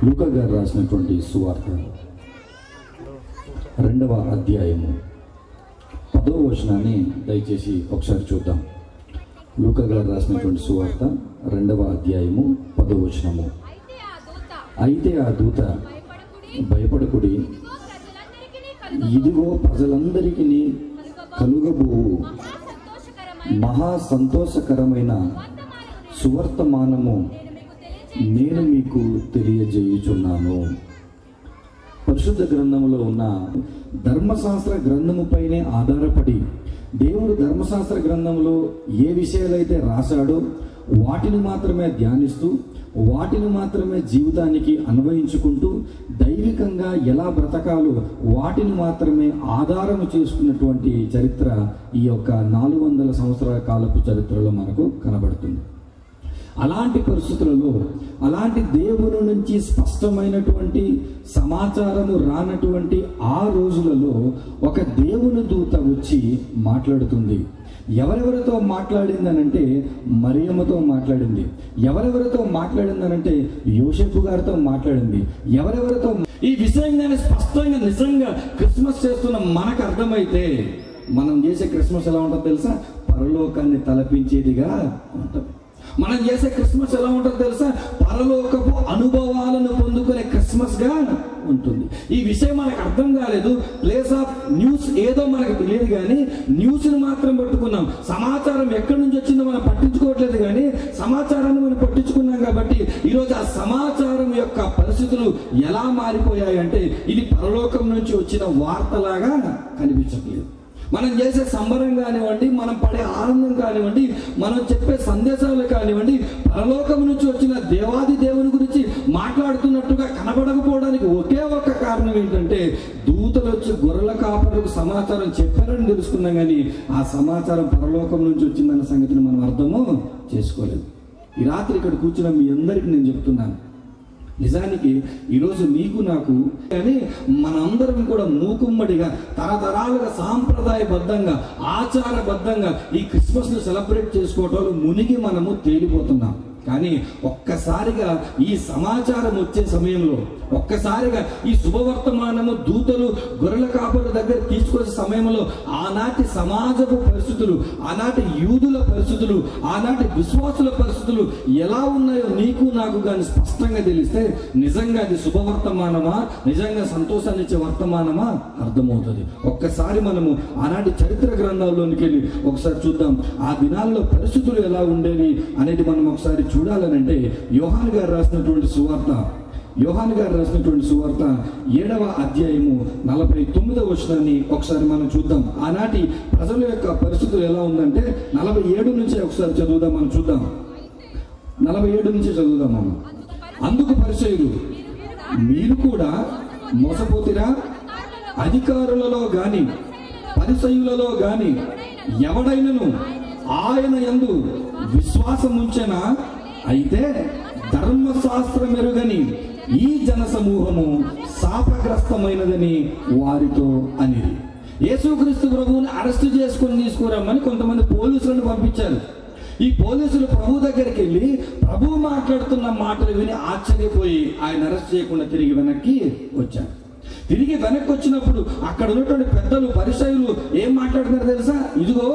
లూకా గారు రాసినటువంటి సువార్త 2వ అధ్యాయము 10వ వచనాన్ని దయచేసి ఒకసారి చూద్దాం. లూకా గారు రాసినటువంటి సువార్త 2వ అధ్యాయము 10వ వచనము. అయితే ఆ దూత భయపడకుడి, ఇదిగో ప్రజలందరికీ కలుగబోవు మహా సంతోషకరమైన సువర్తమానము నేను మీకు తెలియజేయుచున్నాను. పరిశుద్ధ గ్రంథములో ఉన్న ధర్మశాస్త్ర గ్రంథముపైనే ఆధారపడి దేవుడు ధర్మశాస్త్ర గ్రంథంలో ఏ విషయాలైతే రాశాడో వాటిని మాత్రమే ధ్యానిస్తూ వాటిని మాత్రమే జీవితానికి అన్వయించుకుంటూ దైవికంగా ఎలా బ్రతకాలో వాటిని మాత్రమే ఆధారము చేసుకున్నటువంటి చరిత్ర ఈ యొక్క 400 సంవత్సరాల కాలపు చరిత్రలో మనకు కనబడుతుంది. అలాంటి పరిస్థితులలో, అలాంటి దేవుని నుంచి స్పష్టమైనటువంటి సమాచారము రానటువంటి ఆ రోజులలో ఒక దేవుని దూత వచ్చి మాట్లాడుతుంది. ఎవరెవరితో మాట్లాడిందనంటే మరియమ్మతో మాట్లాడింది. ఎవరెవరితో మాట్లాడిందనంటే యోసేపు గారితో మాట్లాడింది. ఎవరెవరితో ఈ విషయంగానే స్పష్టంగా నిజంగా క్రిస్మస్ చేస్తున్న మనకు అర్థమైతే మనం చేసే క్రిస్మస్ ఎలా ఉంటుందో తెలుసా? పరలోకాన్ని తలపించేదిగా ఉంటుంది. మనం చేసే క్రిస్మస్ ఎలా ఉంటుందో తెలుసా? పరలోకపు అనుభవాలను పొందుకునే క్రిస్మస్ గా ఉంటుంది. ఈ విషయం మనకు అర్థం కాలేదు. ప్లేస్ ఆఫ్ న్యూస్ ఏదో మనకు తెలియదు, కానీ న్యూస్ని మాత్రం పట్టుకున్నాం. సమాచారం ఎక్కడి నుంచి వచ్చిందో మనం పట్టించుకోవట్లేదు, కానీ సమాచారాన్ని మనం పట్టించుకున్నాం. కాబట్టి ఈరోజు ఆ సమాచారం యొక్క పరిస్థితులు ఎలా మారిపోయాయి అంటే ఇది పరలోకం నుంచి వచ్చిన వార్తలాగా కనిపించట్లేదు. మనం చేసే సంబరం కానివ్వండి, మనం పడే ఆనందం కానివ్వండి, మనం చెప్పే సందేశాలు కానివ్వండి, పరలోకం నుంచి వచ్చిన దేవాది దేవుని గురించి మాట్లాడుతున్నట్టుగా కనబడకపోవడానికి ఒకే ఒక్క కారణం ఏంటంటే దూతలు వచ్చి గొర్రెల కాపరులకు సమాచారం చెప్పారని తెలుసుకున్నాం, కానీ ఆ సమాచారం పరలోకం నుంచి వచ్చిందన్న సంగతిని మనం అర్థము చేసుకోలేదు. ఈ రాత్రి ఇక్కడ కూర్చున్న మీ అందరికీ నేను చెప్తున్నాను, నిజానికి ఈరోజు మీకు నాకు కానీ మనందరం కూడా మూకుమ్మడిగా తరతరాలుగా సాంప్రదాయబద్ధంగా ఆచారబద్ధంగా ఈ క్రిస్మస్ను సెలబ్రేట్ చేసుకోవటంలో మునిగి మనము తేలిపోతున్నాం. కానీ ఒక్కసారిగా ఈ సమాచారం వచ్చే సమయంలో, ఒక్కసారిగా ఈ శుభవర్తమానము దూతలు గొర్రెల కాపరుల దగ్గర తీసుకొచ్చే సమయంలో ఆనాటి సమాజపు పరిస్థితులు, ఆనాటి యూదుల పరిస్థితులు, ఆనాటి విశ్వాసుల పరిస్థితులు ఎలా ఉన్నాయో నీకు నాకు కానీ స్పష్టంగా తెలిస్తే నిజంగా అది శుభవర్తమానమా, నిజంగా సంతోషాన్ని ఇచ్చే వర్తమానమా అర్థమవుతుంది. ఒక్కసారి మనము ఆనాటి చరిత్ర గ్రంథాల్లోనికి వెళ్ళి ఒకసారి చూద్దాం. ఆ దినాల్లో పరిస్థితులు ఎలా ఉండేవి అనేది మనం ఒకసారి చూడాలనంటే యోహాను గారు రాసినటువంటి సువార్త 7వ అధ్యాయము 49వ వచనాన్ని ఒకసారి మనం చూద్దాం. ఆనాటి ప్రజల యొక్క పరిస్థితులు ఎలా ఉందంటే 47 నుంచి ఒకసారి చదువుదాం. మనం చూద్దాం. 47 నుంచి చదువుదాం మనం. అందుకు పరిసయ్యులు, మీరు కూడా మోసపోతిరా? అధికారులలో గాని పరిసయ్యులలో గాని ఎవడైనను ఆయన యందు విశ్వాసం ఉంచెనా? అయితే ధర్మశాస్త్రం ఎరుగని ఈ జన సమూహము శాపగ్రస్తమైనదని వారితో అనిరి. యేసుక్రీస్తు ప్రభువుని అరెస్ట్ చేసుకుని తీసుకురమ్మని కొంతమంది పోలీసులను పంపించారు. ఈ పోలీసులు ప్రభు దగ్గరికి వెళ్ళి ప్రభు మాట్లాడుతున్న మాటలు విని ఆశ్చర్యపోయి ఆయన అరెస్ట్ చేయకుండా తిరిగి వెనక్కి వచ్చారు. తిరిగి వెనక్కి వచ్చినప్పుడు అక్కడ ఉన్నటువంటి పెద్దలు పరిసయ్యులు ఏం మాట్లాడుతున్నారు తెలుసా? ఇదిగో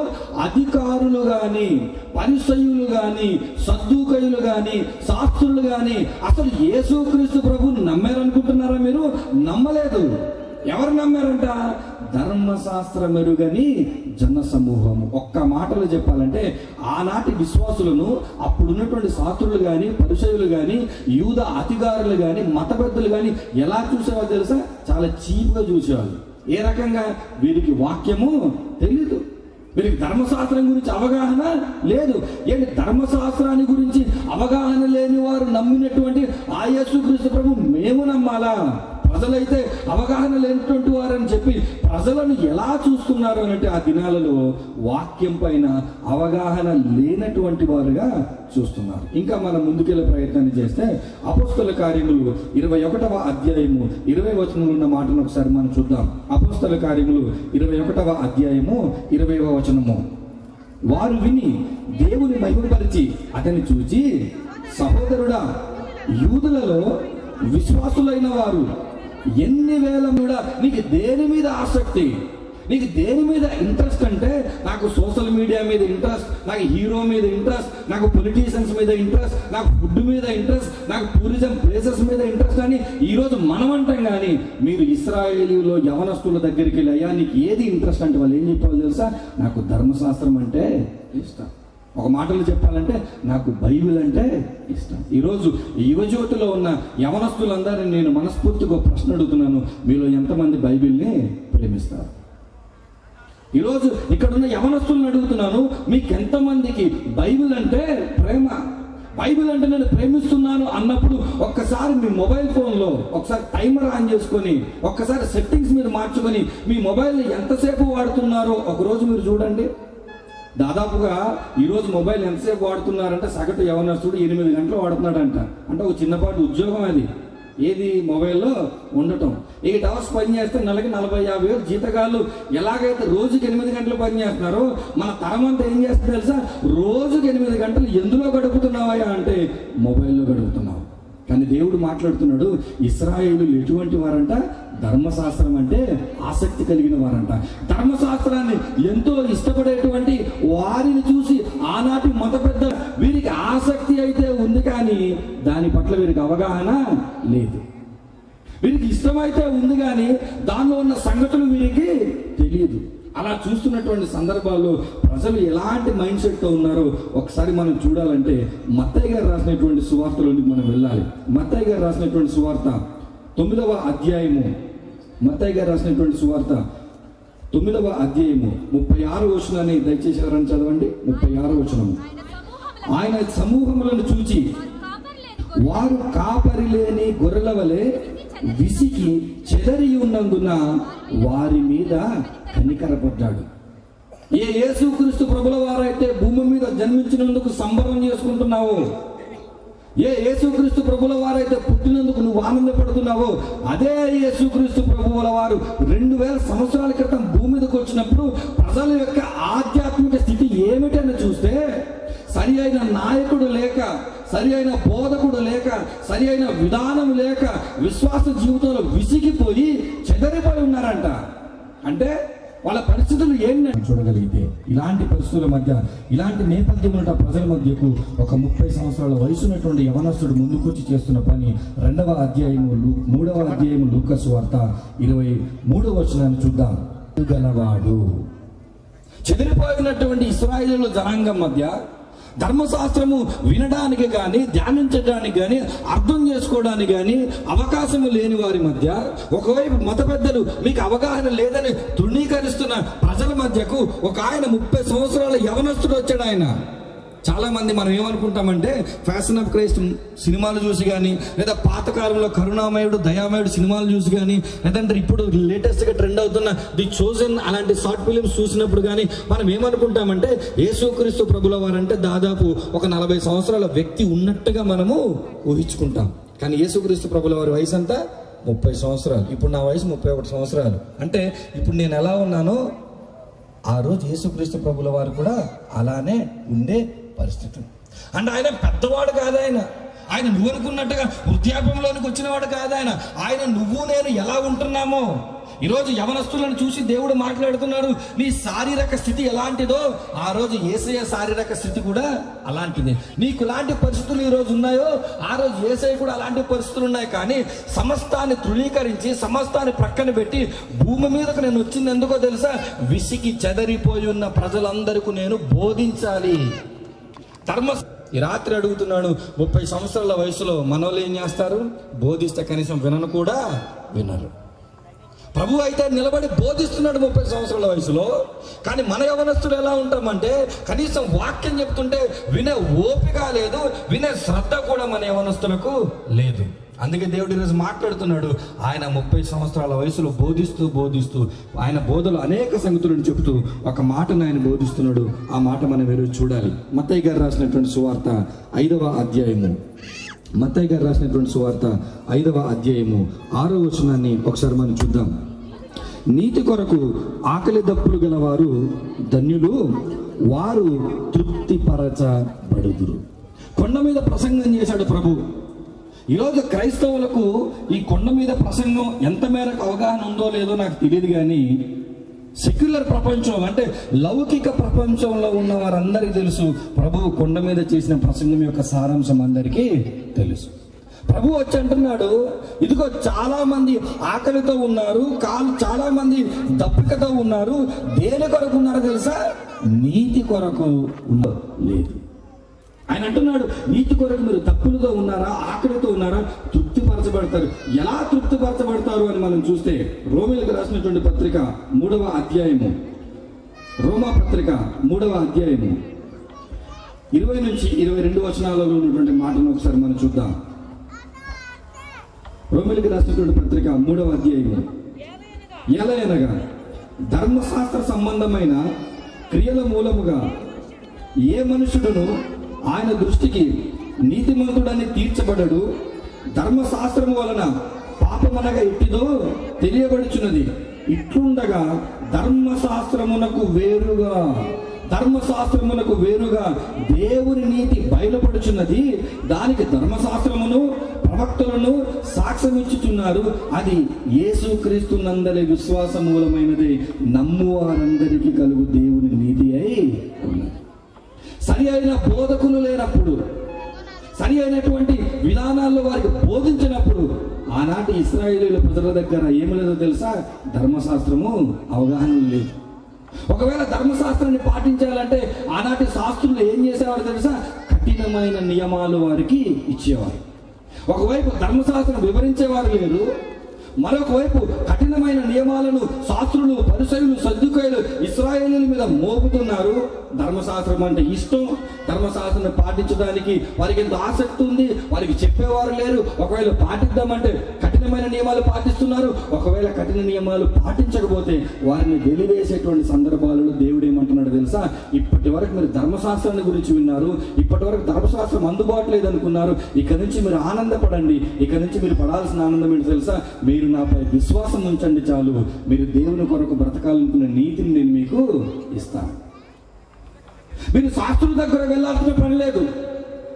అధికారులు గాని పరిసయ్యులు గాని సద్దూకయులు గాని శాస్త్రులు గాని అసలు యేసుక్రీస్తు ప్రభువుని నమ్మారనుకుంటున్నారా? మీరు నమ్మలేదు. ఎవరు నమ్మారంట? ధర్మశాస్త్రం ఎరుగని జన సమూహము. ఒక్క మాటలో చెప్పాలంటే ఆనాటి విశ్వాసులను అప్పుడున్నటువంటి శాస్త్రులు కానీ పరిసయ్యులు కానీ యూద అధికారులు కానీ మత పెద్దలు కానీ ఎలా చూసేవాళ్ళు తెలుసా? చాలా చీప్గా చూసేవాళ్ళు. ఏ రకంగా? వీరికి వాక్యము తెలీదు, వీరికి ధర్మశాస్త్రం గురించి అవగాహన లేదు. ఏంటి ధర్మశాస్త్రాన్ని గురించి అవగాహన లేని వారు నమ్మినటువంటి ఆ యేసుక్రీస్తు ప్రభు మేము నమ్మాలా? ప్రజలైతే అవగాహన లేనటువంటి వారని చెప్పి ప్రజలను ఎలా చూస్తున్నారు అంటే ఆ దినాలలో వాక్యం పైన అవగాహన లేనటువంటి వారుగా చూస్తున్నారు. ఇంకా మనం ముందుకెళ్ళే ప్రయత్నాన్ని చేస్తే అపోస్తల కార్యములు 21వ అధ్యాయము 20వ వచనంలో ఉన్న మాటను ఒకసారి మనం చూద్దాం. అపోస్తల కార్యములు 21వ అధ్యాయము 20వ వచనము. వారు విని దేవుని మహిమపరిచి అతన్ని చూచి, సహోదరుడా, యూదులలో విశ్వాసులైన వారు ఎన్ని వేల కూడా నీకు దేని మీద ఆసక్తి, నీకు దేని మీద ఇంట్రెస్ట్ అంటే, నాకు సోషల్ మీడియా మీద ఇంట్రెస్ట్, నాకు హీరో మీద ఇంట్రెస్ట్, నాకు పొలిటీషియన్స్ మీద ఇంట్రెస్ట్, నాకు ఫుడ్ మీద ఇంట్రెస్ట్, నాకు టూరిజం ప్లేసెస్ మీద ఇంట్రెస్ట్ అని ఈరోజు మనం అంటాం. కానీ మీరు ఇశ్రాయేలీలో యవనస్తుల దగ్గరికి వెళ్ళి, అయ్యా నీకు ఏది ఇంట్రెస్ట్ అంటే వాళ్ళు ఏం చెప్పాలి తెలుసా? నాకు ధర్మశాస్త్రం అంటే ఇష్టం. ఒక మాటలో చెప్పాలంటే నాకు బైబిల్ అంటే ఇష్టం. ఈరోజు యువజ్యోతిలో ఉన్న యవనస్తులందరినీ నేను మనస్ఫూర్తిగా ప్రశ్న అడుగుతున్నాను, మీలో ఎంతమంది బైబిల్ని ప్రేమిస్తారు? ఈరోజు ఇక్కడున్న యవనస్తులను అడుగుతున్నాను, మీకు ఎంతమందికి బైబిల్ అంటే ప్రేమ? బైబిల్ అంటే నేను ప్రేమిస్తున్నాను అన్నప్పుడు ఒక్కసారి మీ మొబైల్ ఫోన్లో ఒకసారి టైమర్ ఆన్ చేసుకొని, ఒక్కసారి సెట్టింగ్స్ మీరు మార్చుకొని మీ మొబైల్ని ఎంతసేపు వాడుతున్నారో ఒకరోజు మీరు చూడండి. దాదాపుగా ఈరోజు మొబైల్ ఎంతసేపు వాడుతున్నారంటే సగటు యవనస్తుడు 8 గంటలు వాడుతున్నాడంట. అంటే ఒక చిన్నపాటి ఉద్యోగం అది. ఏది? మొబైల్లో ఉండటం. 8 అవర్స్ పని చేస్తే నెలకి 40-50 వేలు జీతగాళ్ళు ఎలాగైతే రోజుకి 8 గంటలు పని చేస్తున్నారో, మన తరం అంతా ఏం చేస్తుంది తెలుసా? రోజుకి 8 గంటలు ఎందులో గడుపుతున్నావా అంటే మొబైల్లో గడుపుతున్నావు. కానీ దేవుడు మాట్లాడుతున్నాడు, ఇశ్రాయేలులు ఎటువంటి వారంట? ధర్మశాస్త్రం అంటే ఆసక్తి కలిగిన వారంట. ధర్మశాస్త్రాన్ని ఎంతో ఇష్టపడేటువంటి వారిని చూసి ఆనాటి మత పెద్ద వీరికి ఆసక్తి అయితే ఉంది, కానీ దాని పట్ల వీరికి అవగాహన లేదు. వీరికి ఇష్టమైతే ఉంది, కానీ దానిలో ఉన్న సంగతులు వీరికి తెలియదు. అలా చూస్తున్నటువంటి సందర్భాల్లో ప్రజలు ఎలాంటి మైండ్ సెట్తో ఉన్నారో ఒకసారి మనం చూడాలంటే మత్తయి గారు రాసినటువంటి సువార్తలోనికి మనం వెళ్ళాలి. మత్తయి గారు రాసినటువంటి సువార్త 9వ అధ్యాయము, మత్తయి గారు రాసినటువంటి సువార్త 9వ అధ్యాయము 36వ వచనాన్ని దయచేసి ఎవరైనా చదవండి. 36వ వచనము. ఆయన సమూహములను చూచి వారు కాపరి లేని గొర్రెల వలె విసికి చెదరి ఉన్నందున వారి మీద కనికరపడ్డాడు. ఏ యేసుక్రీస్తు ప్రభుల వారైతే భూమి మీద జన్మించినందుకు సంబరం చేసుకుంటున్నావో, ఏ యేసుక్రీస్తు ప్రభుల వారైతే పుట్టినందుకు నువ్వు ఆనందపడుతున్నావో, అదే యేసుక్రీస్తు ప్రభువుల వారు 2000 సంవత్సరాల క్రితం భూమి మీదకి వచ్చినప్పుడు ప్రజల యొక్క ఆధ్యాత్మిక స్థితి ఏమిటని చూస్తే, సరి అయిన నాయకుడు లేక, సరి అయిన బోధకుడు లేక, సరి అయిన విధానం లేక విశ్వాస జీవితంలో విసిగిపోయి చెదరిపోయి ఉన్నారంట. అంటే వాళ్ళ పరిస్థితులు ఏంటని చూడగలిగితే, ఇలాంటి పరిస్థితుల మధ్య, ఇలాంటి నేపథ్యంలో ప్రజల మధ్యకు ఒక 30 సంవత్సరాల వయసున్నటువంటి యవనస్తుడు ముందుకొచ్చి చేస్తున్న పని 2వ అధ్యాయము 3వ అధ్యాయము లూకా సువార్త 23వ వచనాన్ని చూద్దాం. గలవాడు చెదిరిపోయినటువంటి ఇశ్రాయేలు జనాంగం మధ్య ధర్మశాస్త్రము వినడానికి కానీ, ధ్యానించడానికి కానీ, అర్థం చేసుకోవడానికి కానీ అవకాశం లేని వారి మధ్య, ఒకవైపు మత పెద్దలు మీకు అవగాహన లేదని తృణీకరిస్తున్న ప్రజల మధ్యకు ఒక ఆయన 30 సంవత్సరాల యవనస్తుడు వచ్చాడు. ఆయన చాలా మంది మనం ఏమనుకుంటామంటే ఫ్యాషన్ ఆఫ్ క్రైస్ట్ సినిమాలు చూసి కానీ, లేదా పాతకాలంలో కరుణామయుడు, దయామయుడు సినిమాలు చూసి కానీ, లేదంటే ఇప్పుడు లేటెస్ట్గా ట్రెండ్ అవుతున్న ది చోజన్ అలాంటి షార్ట్ ఫిలిమ్స్ చూసినప్పుడు కానీ మనం ఏమనుకుంటామంటే యేసుక్రీస్తు ప్రభుల వారంటే దాదాపు ఒక 40 సంవత్సరాల వ్యక్తి ఉన్నట్టుగా మనము ఊహించుకుంటాం. కానీ యేసుక్రీస్తు ప్రభుల వారి వయసు అంతా 30 సంవత్సరాలు. ఇప్పుడు నా వయసు 31 సంవత్సరాలు. అంటే ఇప్పుడు నేను ఎలా ఉన్నానో ఆ రోజు యేసుక్రీస్తు ప్రభుల వారు కూడా అలానే ఉండే పరిస్థితి. అంటే ఆయన పెద్దవాడు కాదు, ఆయన నువ్వు అనుకున్నట్టుగా వృద్ధాప్యంలోనికి వచ్చినవాడు కాదు. ఆయన నువ్వు నేను ఎలా ఉంటున్నామో ఈరోజు యవనస్తులను చూసి దేవుడు మాట్లాడుతున్నాడు. నీ శారీరక స్థితి ఎలాంటిదో ఆ రోజు యేసయ్య శారీరక స్థితి కూడా అలాంటిది. నీకు ఎలాంటి పరిస్థితులు ఈరోజు ఉన్నాయో ఆ రోజు యేసయ్య కూడా అలాంటి పరిస్థితులు ఉన్నాయి. కానీ సమస్తాన్ని తృణీకరించి, సమస్తాన్ని ప్రక్కన పెట్టి భూమి మీదకు నేను వచ్చింది ఎందుకో తెలుసా? విసికి చెదరిపోయి ఉన్న ప్రజలందరికీ నేను బోధించాలి. ఈ రాత్రి అడుగుతున్నాడు, 30 సంవత్సరాల వయసులో మనోళ్ళు ఏం చేస్తారు? బోధిస్తే కనీసం వినను కూడా వినరు. ప్రభు అయితే నిలబడి బోధిస్తున్నాడు 30 సంవత్సరాల వయసులో. కానీ మన యవనస్తులు ఎలా ఉంటామంటే కనీసం వాక్యం చెప్తుంటే వినే ఓపిక లేదు, వినే శ్రద్ధ కూడా మన యవనస్తులకు లేదు. అందుకే దేవుడు ఈరోజు మాట్లాడుతున్నాడు. ఆయన 30 సంవత్సరాల వయసులో బోధిస్తూ ఆయన బోధలు అనేక సంగతులను చెబుతూ ఒక మాటను ఆయన బోధిస్తున్నాడు. ఆ మాట మనం ఈరోజు చూడాలి. మత్తయి గారు రాసినటువంటి సువార్త 5వ అధ్యాయము, మత్తయి గారు రాసినటువంటి సువార్త 5వ అధ్యాయము 6వ వచనాన్ని ఒకసారి మనం చూద్దాం. నీతి కొరకు ఆకలి దప్పులు గలవారు ధన్యులు, వారు తృప్తిపరచబడుదురు. కొండ మీద ప్రసంగం చేశాడు ప్రభు. ఈరోజు క్రైస్తవులకు ఈ కొండ మీద ప్రసంగం ఎంత మేరకు అవగాహన ఉందో లేదో నాకు తెలియదు, కానీ సెక్యులర్ ప్రపంచం అంటే లౌకిక ప్రపంచంలో ఉన్న వారందరికీ తెలుసు ప్రభువు కొండ మీద చేసిన ప్రసంగం యొక్క సారాంశం అందరికీ తెలుసు. ప్రభు వచ్చి అంటున్నాడు, ఇదిగో చాలా మంది ఆకలితో ఉన్నారు, చాలా మంది దప్పికతో ఉన్నారు. దేని కొరకు ఉన్నారో తెలుసా? నీతి కొరకు లేదు. ఆయన అంటున్నాడు, నీతి కొరకు మీరు తప్పులతో ఉన్నారా, ఆకలితో ఉన్నారా, తృప్తిపరచబడతారు. ఎలా తృప్తిపరచబడతారు అని మనం చూస్తే రోమీయులకు రాసినటువంటి పత్రిక 3వ అధ్యాయము, రోమా పత్రిక 3వ అధ్యాయము 20 నుంచి 22 వచనాలలో ఉన్నటువంటి మాటను ఒకసారి మనం చూద్దాం. రోమీయులకు రాసినటువంటి పత్రిక 3వ అధ్యాయము. ఎలయనగా ధర్మశాస్త్ర సంబంధమైన క్రియల మూలముగా ఏ మనుషుడును ఆయన దృష్టికి నీతిమంతుడని తీర్చబడడు. ధర్మశాస్త్రము వలన పాపమనగా ఎట్టిదో తెలియబడుచున్నది. ఇట్లుండగా ధర్మశాస్త్రమునకు వేరుగా దేవుని నీతి బయలుపడుచున్నది. దానికి ధర్మశాస్త్రమును ప్రవక్తలను సాక్ష్యమిచ్చుచున్నారు. అది యేసుక్రీస్తు నందలి విశ్వాస మూలమైనది. నమ్మువారందరికీ కలుగు దేవుని నీతి అయి ఉన్నది. సరి అయిన బోధకులు లేనప్పుడు, సరి అయినటువంటి విధానాల్లో వారికి బోధించినప్పుడు ఆనాటి ఇశ్రాయేలీయుల ప్రజల దగ్గర ఏమి లేదో తెలుసా? ధర్మశాస్త్రము అవగాహన లేదు. ఒకవేళ ధర్మశాస్త్రాన్ని పాటించాలంటే ఆనాటి శాస్త్రులు ఏం చేసేవారు తెలుసా? కఠినమైన నియమాలు వారికి ఇచ్చేవారు. ఒకవైపు ధర్మశాస్త్రం వివరించేవారు లేరు, మరొక వైపు కఠినమైన నియమాలను శాస్త్రులు, పరిసయ్యులు, సద్దుకాయులు ఇశ్రాయేలీయుల మీద మోపుతున్నారు. ధర్మశాస్త్రం అంటే ఇష్టం, ధర్మశాస్త్రాన్ని పాటించడానికి వారికి ఎంత ఆసక్తి ఉంది, వారికి చెప్పేవారు లేరు. ఒకవేళ పాటిద్దామంటే కఠినమైన నియమాలు పాటిస్తున్నారు. ఒకవేళ కఠిన నియమాలు పాటించకపోతే వారిని వెలివేసేటువంటి సందర్భాలలో దేవుడు ఏమంటున్నాడు తెలుసా? ఇప్పటి వరకు మీరు ధర్మశాస్త్రాన్ని గురించి విన్నారు, ఇప్పటి వరకు ధర్మశాస్త్రం అందుబాటు లేదనుకున్నారు. ఇక నుంచి మీరు ఆనందపడండి. ఇక నుంచి మీరు పడాల్సిన ఆనందం ఏంటి తెలుసా? మీరు నాపై విశ్వాసం ఉంచండి చాలు, మీరు దేవుని కొరకు బ్రతకాలనుకున్న నీతిని నేను మీకు ఇస్తాను. మీరు శాస్త్రుల దగ్గర వెళ్ళాల్సిన పని లేదు,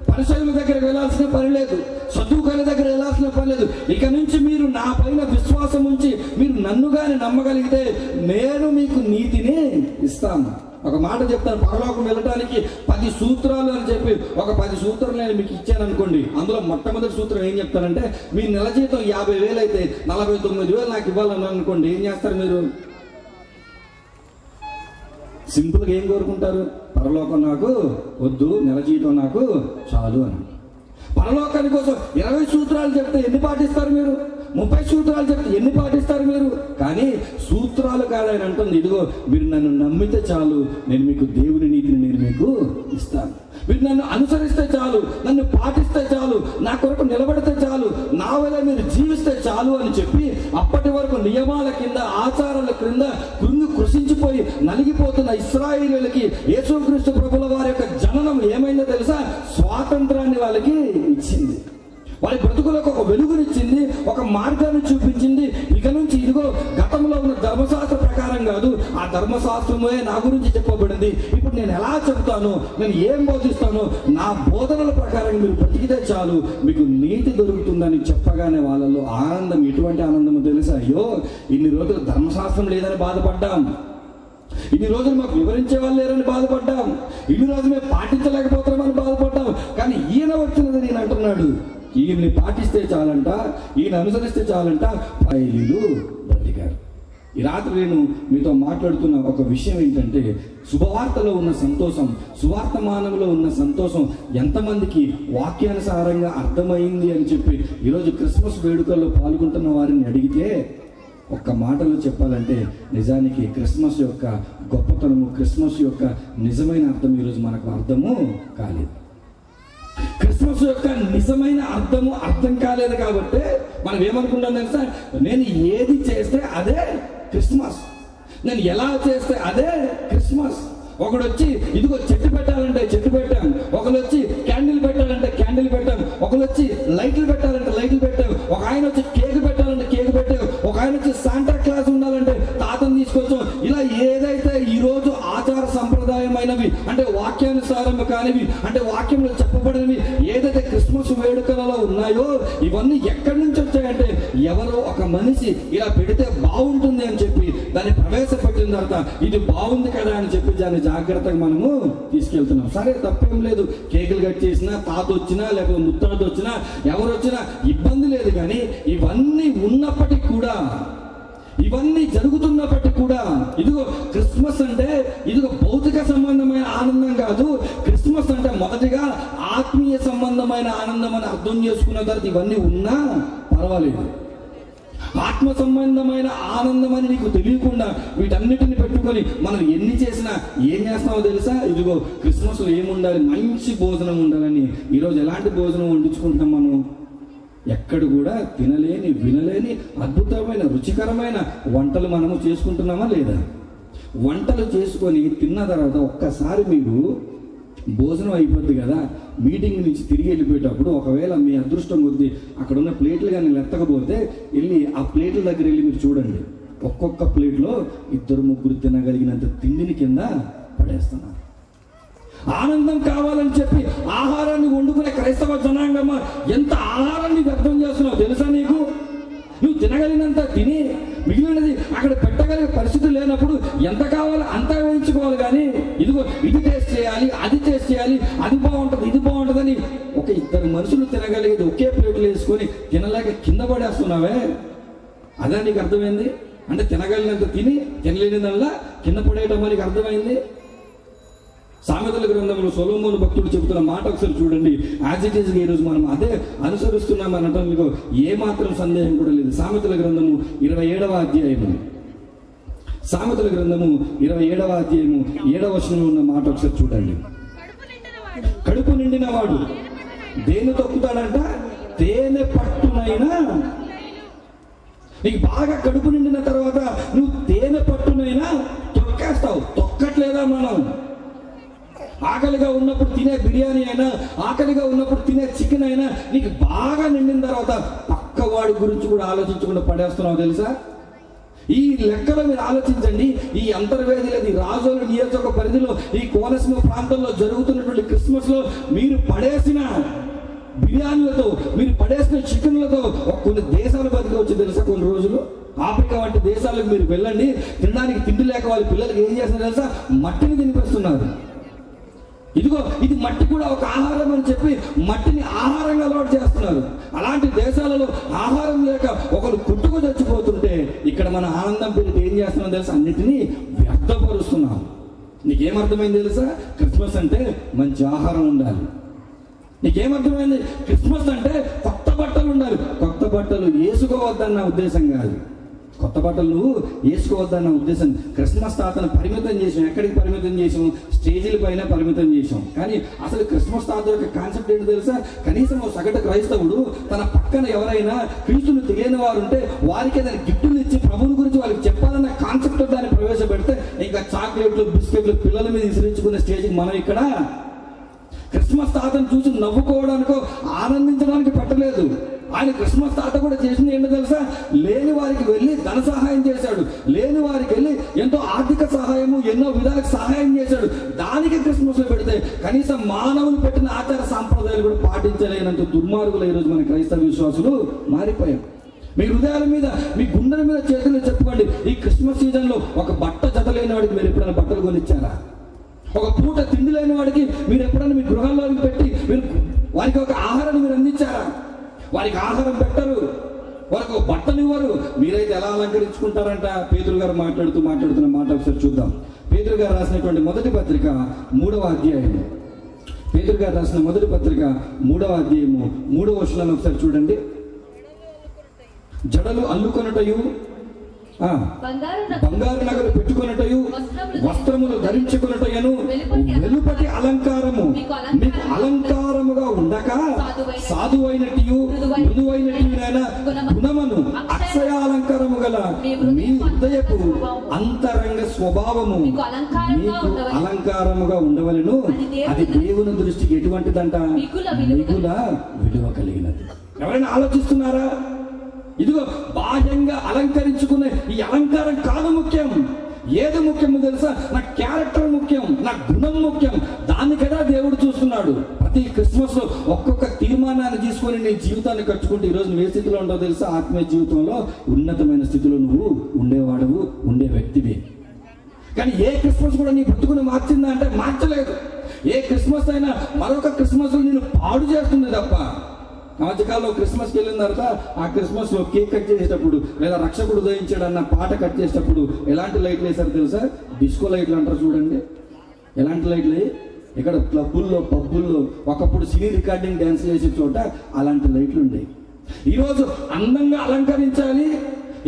పరిసయ్యుల దగ్గర వెళ్ళాల్సిన పని లేదు, సద్దుకాయుల దగ్గర వెళ్ళాల్సిన పని లేదు. ఇక నుంచి మీరు నా పైన విశ్వాసం ఉంచి మీరు నన్నుగానే నమ్మగలిగితే నేను మీకు నీతిని ఇస్తాను. ఒక మాట చెప్తాను, పరలోకం వెళ్ళడానికి 10 సూత్రాలు అని చెప్పి ఒక 10 సూత్రాలు నేను మీకు ఇచ్చాను అనుకోండి. అందులో మొట్టమొదటి సూత్రం ఏం చెప్తానంటే, మీ నెల జీతం 50,000 అయితే 49,000 నాకు ఇవ్వాలని అనుకోండి. ఏం చేస్తారు మీరు? సింపుల్గా ఏం కోరుకుంటారు? పరలోకం నాకు వద్దు, నెల జీతం నాకు చాలు అని. పరలోకాని కోసం 20 సూత్రాలు చెప్తే ఎన్ని పాటిస్తారు మీరు? 30 సూత్రాలు చెప్తే ఎన్ని పాటిస్తారు మీరు? కానీ సూత్రాలు కాదని అంటుంది, ఇదిగో మీరు నన్ను నమ్మితే చాలు, నేను మీకు దేవుని నీతిని నేను మీకు ఇస్తాను. మీరు నన్ను అనుసరిస్తే చాలు, నన్ను పాటిస్తే చాలు, నా కొరకు నిలబడితే చాలు, నా వల్ల మీరు జీవిస్తే చాలు అని చెప్పి అప్పటి వరకు నియమాల కింద, ఆచారాల క్రింద కృషించిపోయి నలిగిపోతున్న ఇశ్రాయేలీయులకి యేసుక్రీస్తు ప్రభుల వారి యొక్క జననం ఏమైందో తెలుసా? స్వాతంత్రాన్ని వాళ్ళకి ఇచ్చింది. వారి బ్రతుకులకు ఒక వెలుగునిచ్చింది, ఒక మార్గాన్ని చూపించింది. ఇక నుంచి ఇదిగో గతంలో ఉన్న ధర్మశాస్త్ర ప్రకారం కాదు, ఆ ధర్మశాస్త్రమే నా గురించి చెప్పబడింది. ఇప్పుడు నేను ఎలా చెబుతాను, నేను ఏం బోధిస్తాను, నా బోధనల ప్రకారం మీరు బ్రతికితే చాలు, మీకు నీతి దొరుకుతుందని చెప్పగానే వాళ్ళలో ఆనందం, ఎటువంటి ఆనందమో తెలుసా? అయ్యో, ఇన్ని రోజులు ధర్మశాస్త్రం లేదని బాధపడ్డాం, ఇన్ని రోజులు మాకు వివరించే వాళ్ళు లేరని బాధపడ్డాం, ఇన్ని రోజులు మేము పాటించలేకపోతున్నామని బాధపడ్డాం. కానీ ఈయన వచ్చినది నేను అంటున్నాడు, ఈయన్ని పాటిస్తే చాలంట, ఈయన అనుసరిస్తే చాలంట, ఇల్లు బ్రతికారు. ఈ రాత్రి నేను మీతో మాట్లాడుతున్న ఒక విషయం ఏంటంటే, శుభవార్తలో ఉన్న సంతోషం, సువార్తమానంలో ఉన్న సంతోషం ఎంతమందికి వాక్యానుసారంగా అర్థమైంది అని చెప్పి ఈరోజు క్రిస్మస్ వేడుకల్లో పాల్గొంటున్న వారిని అడిగితే ఒక్క మాటలో చెప్పాలంటే నిజానికి క్రిస్మస్ యొక్క గొప్పతనము, క్రిస్మస్ యొక్క నిజమైన అర్థం ఈరోజు మనకు అర్థము కాలేదు. క్రిస్మస్ యొక్క నిజమైన అర్థం కాలేదు కాబట్టి మనం ఏమనుకుంటాం తెలుసా? నేను ఏది చేస్తే అదే క్రిస్మస్, నేను ఎలా చేస్తే అదే క్రిస్మస్. ఒకడు వచ్చి ఇదిగో చెట్టు పెట్టాలంటే చెట్టు పెట్టాం, ఒకరు వచ్చి క్యాండిల్ పెట్టాలంటే క్యాండిల్ పెట్టాం, ఒకరు వచ్చి లైట్లు పెట్టాలంటే లైట్లు పెట్టాం, ఒక ఆయన వచ్చి కేక్ పెట్టాలంటే కేక్ పెట్టాం, ఒక ఆయన వచ్చి శాంటా క్లాస్ ఉండాలంటే తాతను తీసుకొచ్చాం. ఇలా ఏదైతే ఈరోజు ఆచార సంప్రదాయమైనవి అంటే వాక్యానుసారం కానివి, అంటే వాక్యంలో చెప్పబడినవి ఏదైతే క్రిస్మస్ వేడుకలలో ఉన్నాయో, ఇవన్నీ ఎక్కడి నుంచి వచ్చాయంటే ఎవరో ఒక మనిషి ఇలా పెడితే బాగుంటుంది అని చెప్పి దాన్ని ప్రవేశపెట్టిన తర్వాత ఇది బాగుంది కదా అని చెప్పి దాన్ని జాగ్రత్తగా మనము తీసుకెళ్తున్నాం. సరే, తప్పేం లేదు. కేకులు కట్ చేసినా, తాత వచ్చినా, లేకపోతే ముత్తాత వచ్చినా, ఎవరు వచ్చినా ఇబ్బంది లేదు. కానీ ఇవన్నీ ఉన్నప్పటికీ కూడా, ఇవన్నీ జరుగుతున్నప్పటికీ కూడా, ఇదిగో క్రిస్మస్ అంటే ఇదిగో భౌతిక సంబంధమైన ఆనందం కాదు. క్రిస్మస్ అంటే మొదటిగా ఆత్మీయ సంబంధమైన ఆనందం అని అర్థం చేసుకున్న తర్వాత ఇవన్నీ ఉన్నా పర్వాలేదు. ఆత్మ సంబంధమైన ఆనందం అని నీకు తెలియకుండా వీటన్నిటిని పెట్టుకొని మనం ఎన్ని చేసినా ఏం చేస్తామో తెలుసా? ఇదిగో క్రిస్మస్లో ఏముండాలి, మంచి భోజనం ఉండాలని ఈరోజు ఎలాంటి భోజనం వండించుకుంటాం మనం? ఎక్కడ కూడా తినలేని, వినలేని అద్భుతమైన, రుచికరమైన వంటలు మనము చేసుకుంటున్నామా లేదా? వంటలు చేసుకొని తిన్న తర్వాత ఒక్కసారి మీరు భోజనం అయిపోద్ది కదా, మీటింగ్ నుంచి తిరిగి వెళ్ళిపోయేటప్పుడు ఒకవేళ మీ అదృష్టం కొద్దీ అక్కడ ఉన్న ప్లేట్లు కానీ లెత్తకపోతే వెళ్ళి ఆ ప్లేట్ల దగ్గర వెళ్ళి మీరు చూడండి. ఒక్కొక్క ప్లేట్లో 2-3 తినగలిగినంత తిండిని కింద పడేస్తున్నారు. ఆనందం కావాలని చెప్పి ఆహారాన్ని వండుకునే క్రైస్తవ జనాంగమ్మ ఎంత ఆహారాన్ని వ్యర్థం చేస్తున్నావు తెలుసా నీకు? నువ్వు తినగలిగినంత తిని మిగిలినది అక్కడ పెట్టగలిగే పరిస్థితి లేనప్పుడు ఎంత కావాలో అంతా వేయించుకోవాలి. కానీ ఇదిగో ఇది టేస్ట్ చేయాలి, అది టేస్ట్ చేయాలి, అది బాగుంటుంది, ఇది బాగుంటుందని ఒక 2 మనుషులు తినగలిగేది ఒకే ప్లేట్లు వేసుకొని తినలేక కింద పడేస్తున్నావే, అదే నీకు అర్థమైంది? అంటే తినగలిగినంత తిని తినలేనిదల్లా కింద పడేయటం మనకి అర్థమైంది. సామెతల గ్రంథంలో సొలొమోను భక్తుడు చెబుతున్న మాట ఒకసారి చూడండి. యాజ్ ఇట్ ఈస్ ఈరోజు మనం అదే అనుసరిస్తున్నాం అనటం మీకు ఏమాత్రం సందేహం కూడా లేదు. సామెతల గ్రంథము 27వ అధ్యాయము, సామెతల గ్రంథము 27వ అధ్యాయము 7వ వచనంలో ఉన్న మాట ఒకసారి చూడండి. కడుపు నిండిన వాడు దేన్ని తొక్కుతాడంట? తేనె పట్టునైనా. నీకు బాగా కడుపు నిండిన తర్వాత నువ్వు తేనె పట్టునైనా తొక్కేస్తావు. తొక్కట్లేదా మనం? ఆకలిగా ఉన్నప్పుడు తినే బిర్యానీ అయినా, ఆకలిగా ఉన్నప్పుడు తినే చికెన్ అయినా, నీకు బాగా నిండిన తర్వాత పక్కవాడి గురించి కూడా ఆలోచించకుండా పడేస్తున్నావు తెలుసా? ఈ లెక్కలో మీరు ఆలోచించండి. ఈ అంతర్వేది రాజోలు నియోజక పరిధిలో ఈ కోనసీమ ప్రాంతంలో జరుగుతున్నటువంటి క్రిస్మస్ లో మీరు పడేసిన బిర్యానీలతో, మీరు పడేసిన చికెన్లతో కొన్ని దేశాలు బతికవచ్చు తెలుసా? కొన్ని రోజులు ఆఫ్రికా వంటి దేశాలకు మీరు వెళ్ళండి, తినడానికి తిండి లేక వాళ్ళ పిల్లలకి ఏం చేస్తున్నారు తెలుసా? మట్టిని తినిపిస్తున్నారు. ఇదిగో ఇది మట్టి కూడా ఒక ఆహారం అని చెప్పి మట్టిని ఆహారంగా అలవాటు చేస్తున్నారు. అలాంటి దేశాలలో ఆహారం లేక ఒకరు కుట్టుకు చచ్చిపోతుంటే ఇక్కడ మన ఆనందం పేరుతో ఏం చేస్తున్నాం తెలుసా? అన్నిటినీ వ్యర్థపరుస్తున్నాం. నీకేమర్థమైంది తెలుసా? క్రిస్మస్ అంటే మంచి ఆహారం ఉండాలి. నీకేమర్థమైంది? క్రిస్మస్ అంటే కొత్త బట్టలు ఉండాలి. కొత్త బట్టలు వేసుకోవద్దన్న ఉద్దేశం కాదు. కొత్త బట్టలు నువ్వు వేసుకోవద్దన్న ఉద్దేశం. క్రిస్మస్ తాతను పరిమితం చేసాం. ఎక్కడికి పరిమితం చేసాం? స్టేజీల పైన పరిమితం చేసాం. కానీ అసలు క్రిస్మస్ తాత యొక్క కాన్సెప్ట్ ఏంటో తెలుసా? కనీసం సగటు క్రైస్తవుడు తన పక్కన ఎవరైనా క్రీస్తును తెలియని వారు ఉంటే వారికి ఏదైనా గిఫ్టులు ఇచ్చి ప్రభువుని గురించి వాళ్ళకి చెప్పాలన్న కాన్సెప్ట్ దాన్ని ప్రవేశపెడితే ఇంకా చాక్లెట్లు, బిస్కెట్లు పిల్లల మీద విసిరించుకునే స్టేజ్కి మనం ఇక్కడ క్రిస్మస్ తాతను చూసి నవ్వుకోవడానికో ఆనందించడానికి పెట్టలేదు. ఆయన క్రిస్మస్ తాత కూడా చేసింది ఏంటో తెలుసా? లేని వారికి వెళ్ళి ధన సహాయం చేశాడు. లేని వారికి వెళ్ళి ఎంతో ఆర్థిక సహాయము, ఎన్నో విధాలకు సహాయం చేశాడు. దానికి క్రిస్మస్ లో పెడితే కనీసం మానవులు పెట్టిన ఆచార సాంప్రదాయాలు కూడా పాటించలేనంత దుర్మార్గులు ఈరోజు మన క్రైస్తవ విశ్వాసులు మారిపోయాం. మీ హృదయాల మీద, మీ గుండెల మీద చేతులు చెప్పుకోండి. ఈ క్రిస్మస్ సీజన్ లో ఒక బట్ట జత లేని వాడికి మీరు ఎప్పుడైనా బట్టలు కొనిచ్చారా? ఒక పూట తిండి లేని వాడికి మీరు ఎప్పుడైనా మీ గృహాల్లోకి పెట్టి మీరు వారికి ఒక ఆహారాన్ని మీరు అందించారా? వారికి ఆహారం పెట్టరు, వారికి ఒక బట్టలు ఇవ్వరు. మీరైతే ఎలా అలంకరించుకుంటారంట? పేతురు గారు మాట్లాడుతున్న మాట ఒకసారి చూద్దాం. పేతురు గారు రాసినటువంటి మొదటి పత్రిక 3వ అధ్యాయము, పేతురు గారు రాసిన మొదటి పత్రిక 3వ అధ్యాయము 3వ వచనాన్ని ఒకసారి చూడండి. జడలు అల్లుకొనుటయు, బంగారు నగలు పెట్టుకొనుటయు, వస్త్రములు ధరించుకొనుటయను వెలుపటి అలంకారము మీకు అలంకారముగా ఉండక సాధువైనట్టు మృదువైనట్టునైన గుణమును అక్షయాలంకారము గల మీ హృదయపు అంతరంగ స్వభావము మీకు అలంకారముగా ఉండవలెను. అది దేవుని దృష్టికి ఎటువంటిదంట? మిగుల విలువ కలిగినది. ఎవరైనా ఆలోచిస్తున్నారా? ఇదిగో బాహ్యంగా అలంకరించుకునే ఈ అలంకారం కాదు ముఖ్యం. ఏది ముఖ్యమో తెలుసా? నా క్యారెక్టర్ ముఖ్యం, నా గుణం ముఖ్యం. దాన్ని కదా దేవుడు చూస్తున్నాడు. ప్రతి క్రిస్మస్ లో ఒక్కొక్క తీర్మానాన్ని తీసుకొని నీ జీవితాన్ని కట్టుకుంటే ఈరోజు నువ్వు ఏ స్థితిలో ఉంటావో తెలుసా? ఆత్మీయ జీవితంలో ఉన్నతమైన స్థితిలో నువ్వు ఉండేవాడవు, ఉండే వ్యక్తివి. కానీ ఏ క్రిస్మస్ కూడా నీ బ్రతుకుని మార్చిందా అంటే మార్చలేదు. ఏ క్రిస్మస్ అయినా మరొక క్రిస్మస్ నేను పాడు చేస్తుంది తప్ప. మధ్యకాలంలో క్రిస్మస్కి వెళ్ళిన తర్వాత ఆ క్రిస్మస్లో కేక్ కట్ చేసేటప్పుడు లేదా రక్షకుడు ఉదయించాడు అన్న పాట కట్ చేసేటప్పుడు ఎలాంటి లైట్లు వేసారు తెలుసా? డిస్కో లైట్లు అంటారు చూడండి. ఎలాంటి లైట్లు? ఇక్కడ క్లబ్బుల్లో, పబ్బుల్లో ఒకప్పుడు సినీ రికార్డింగ్ డ్యాన్స్ చేసే చోట అలాంటి లైట్లు ఉండేవి. ఈరోజు అందంగా అలంకరించాలి,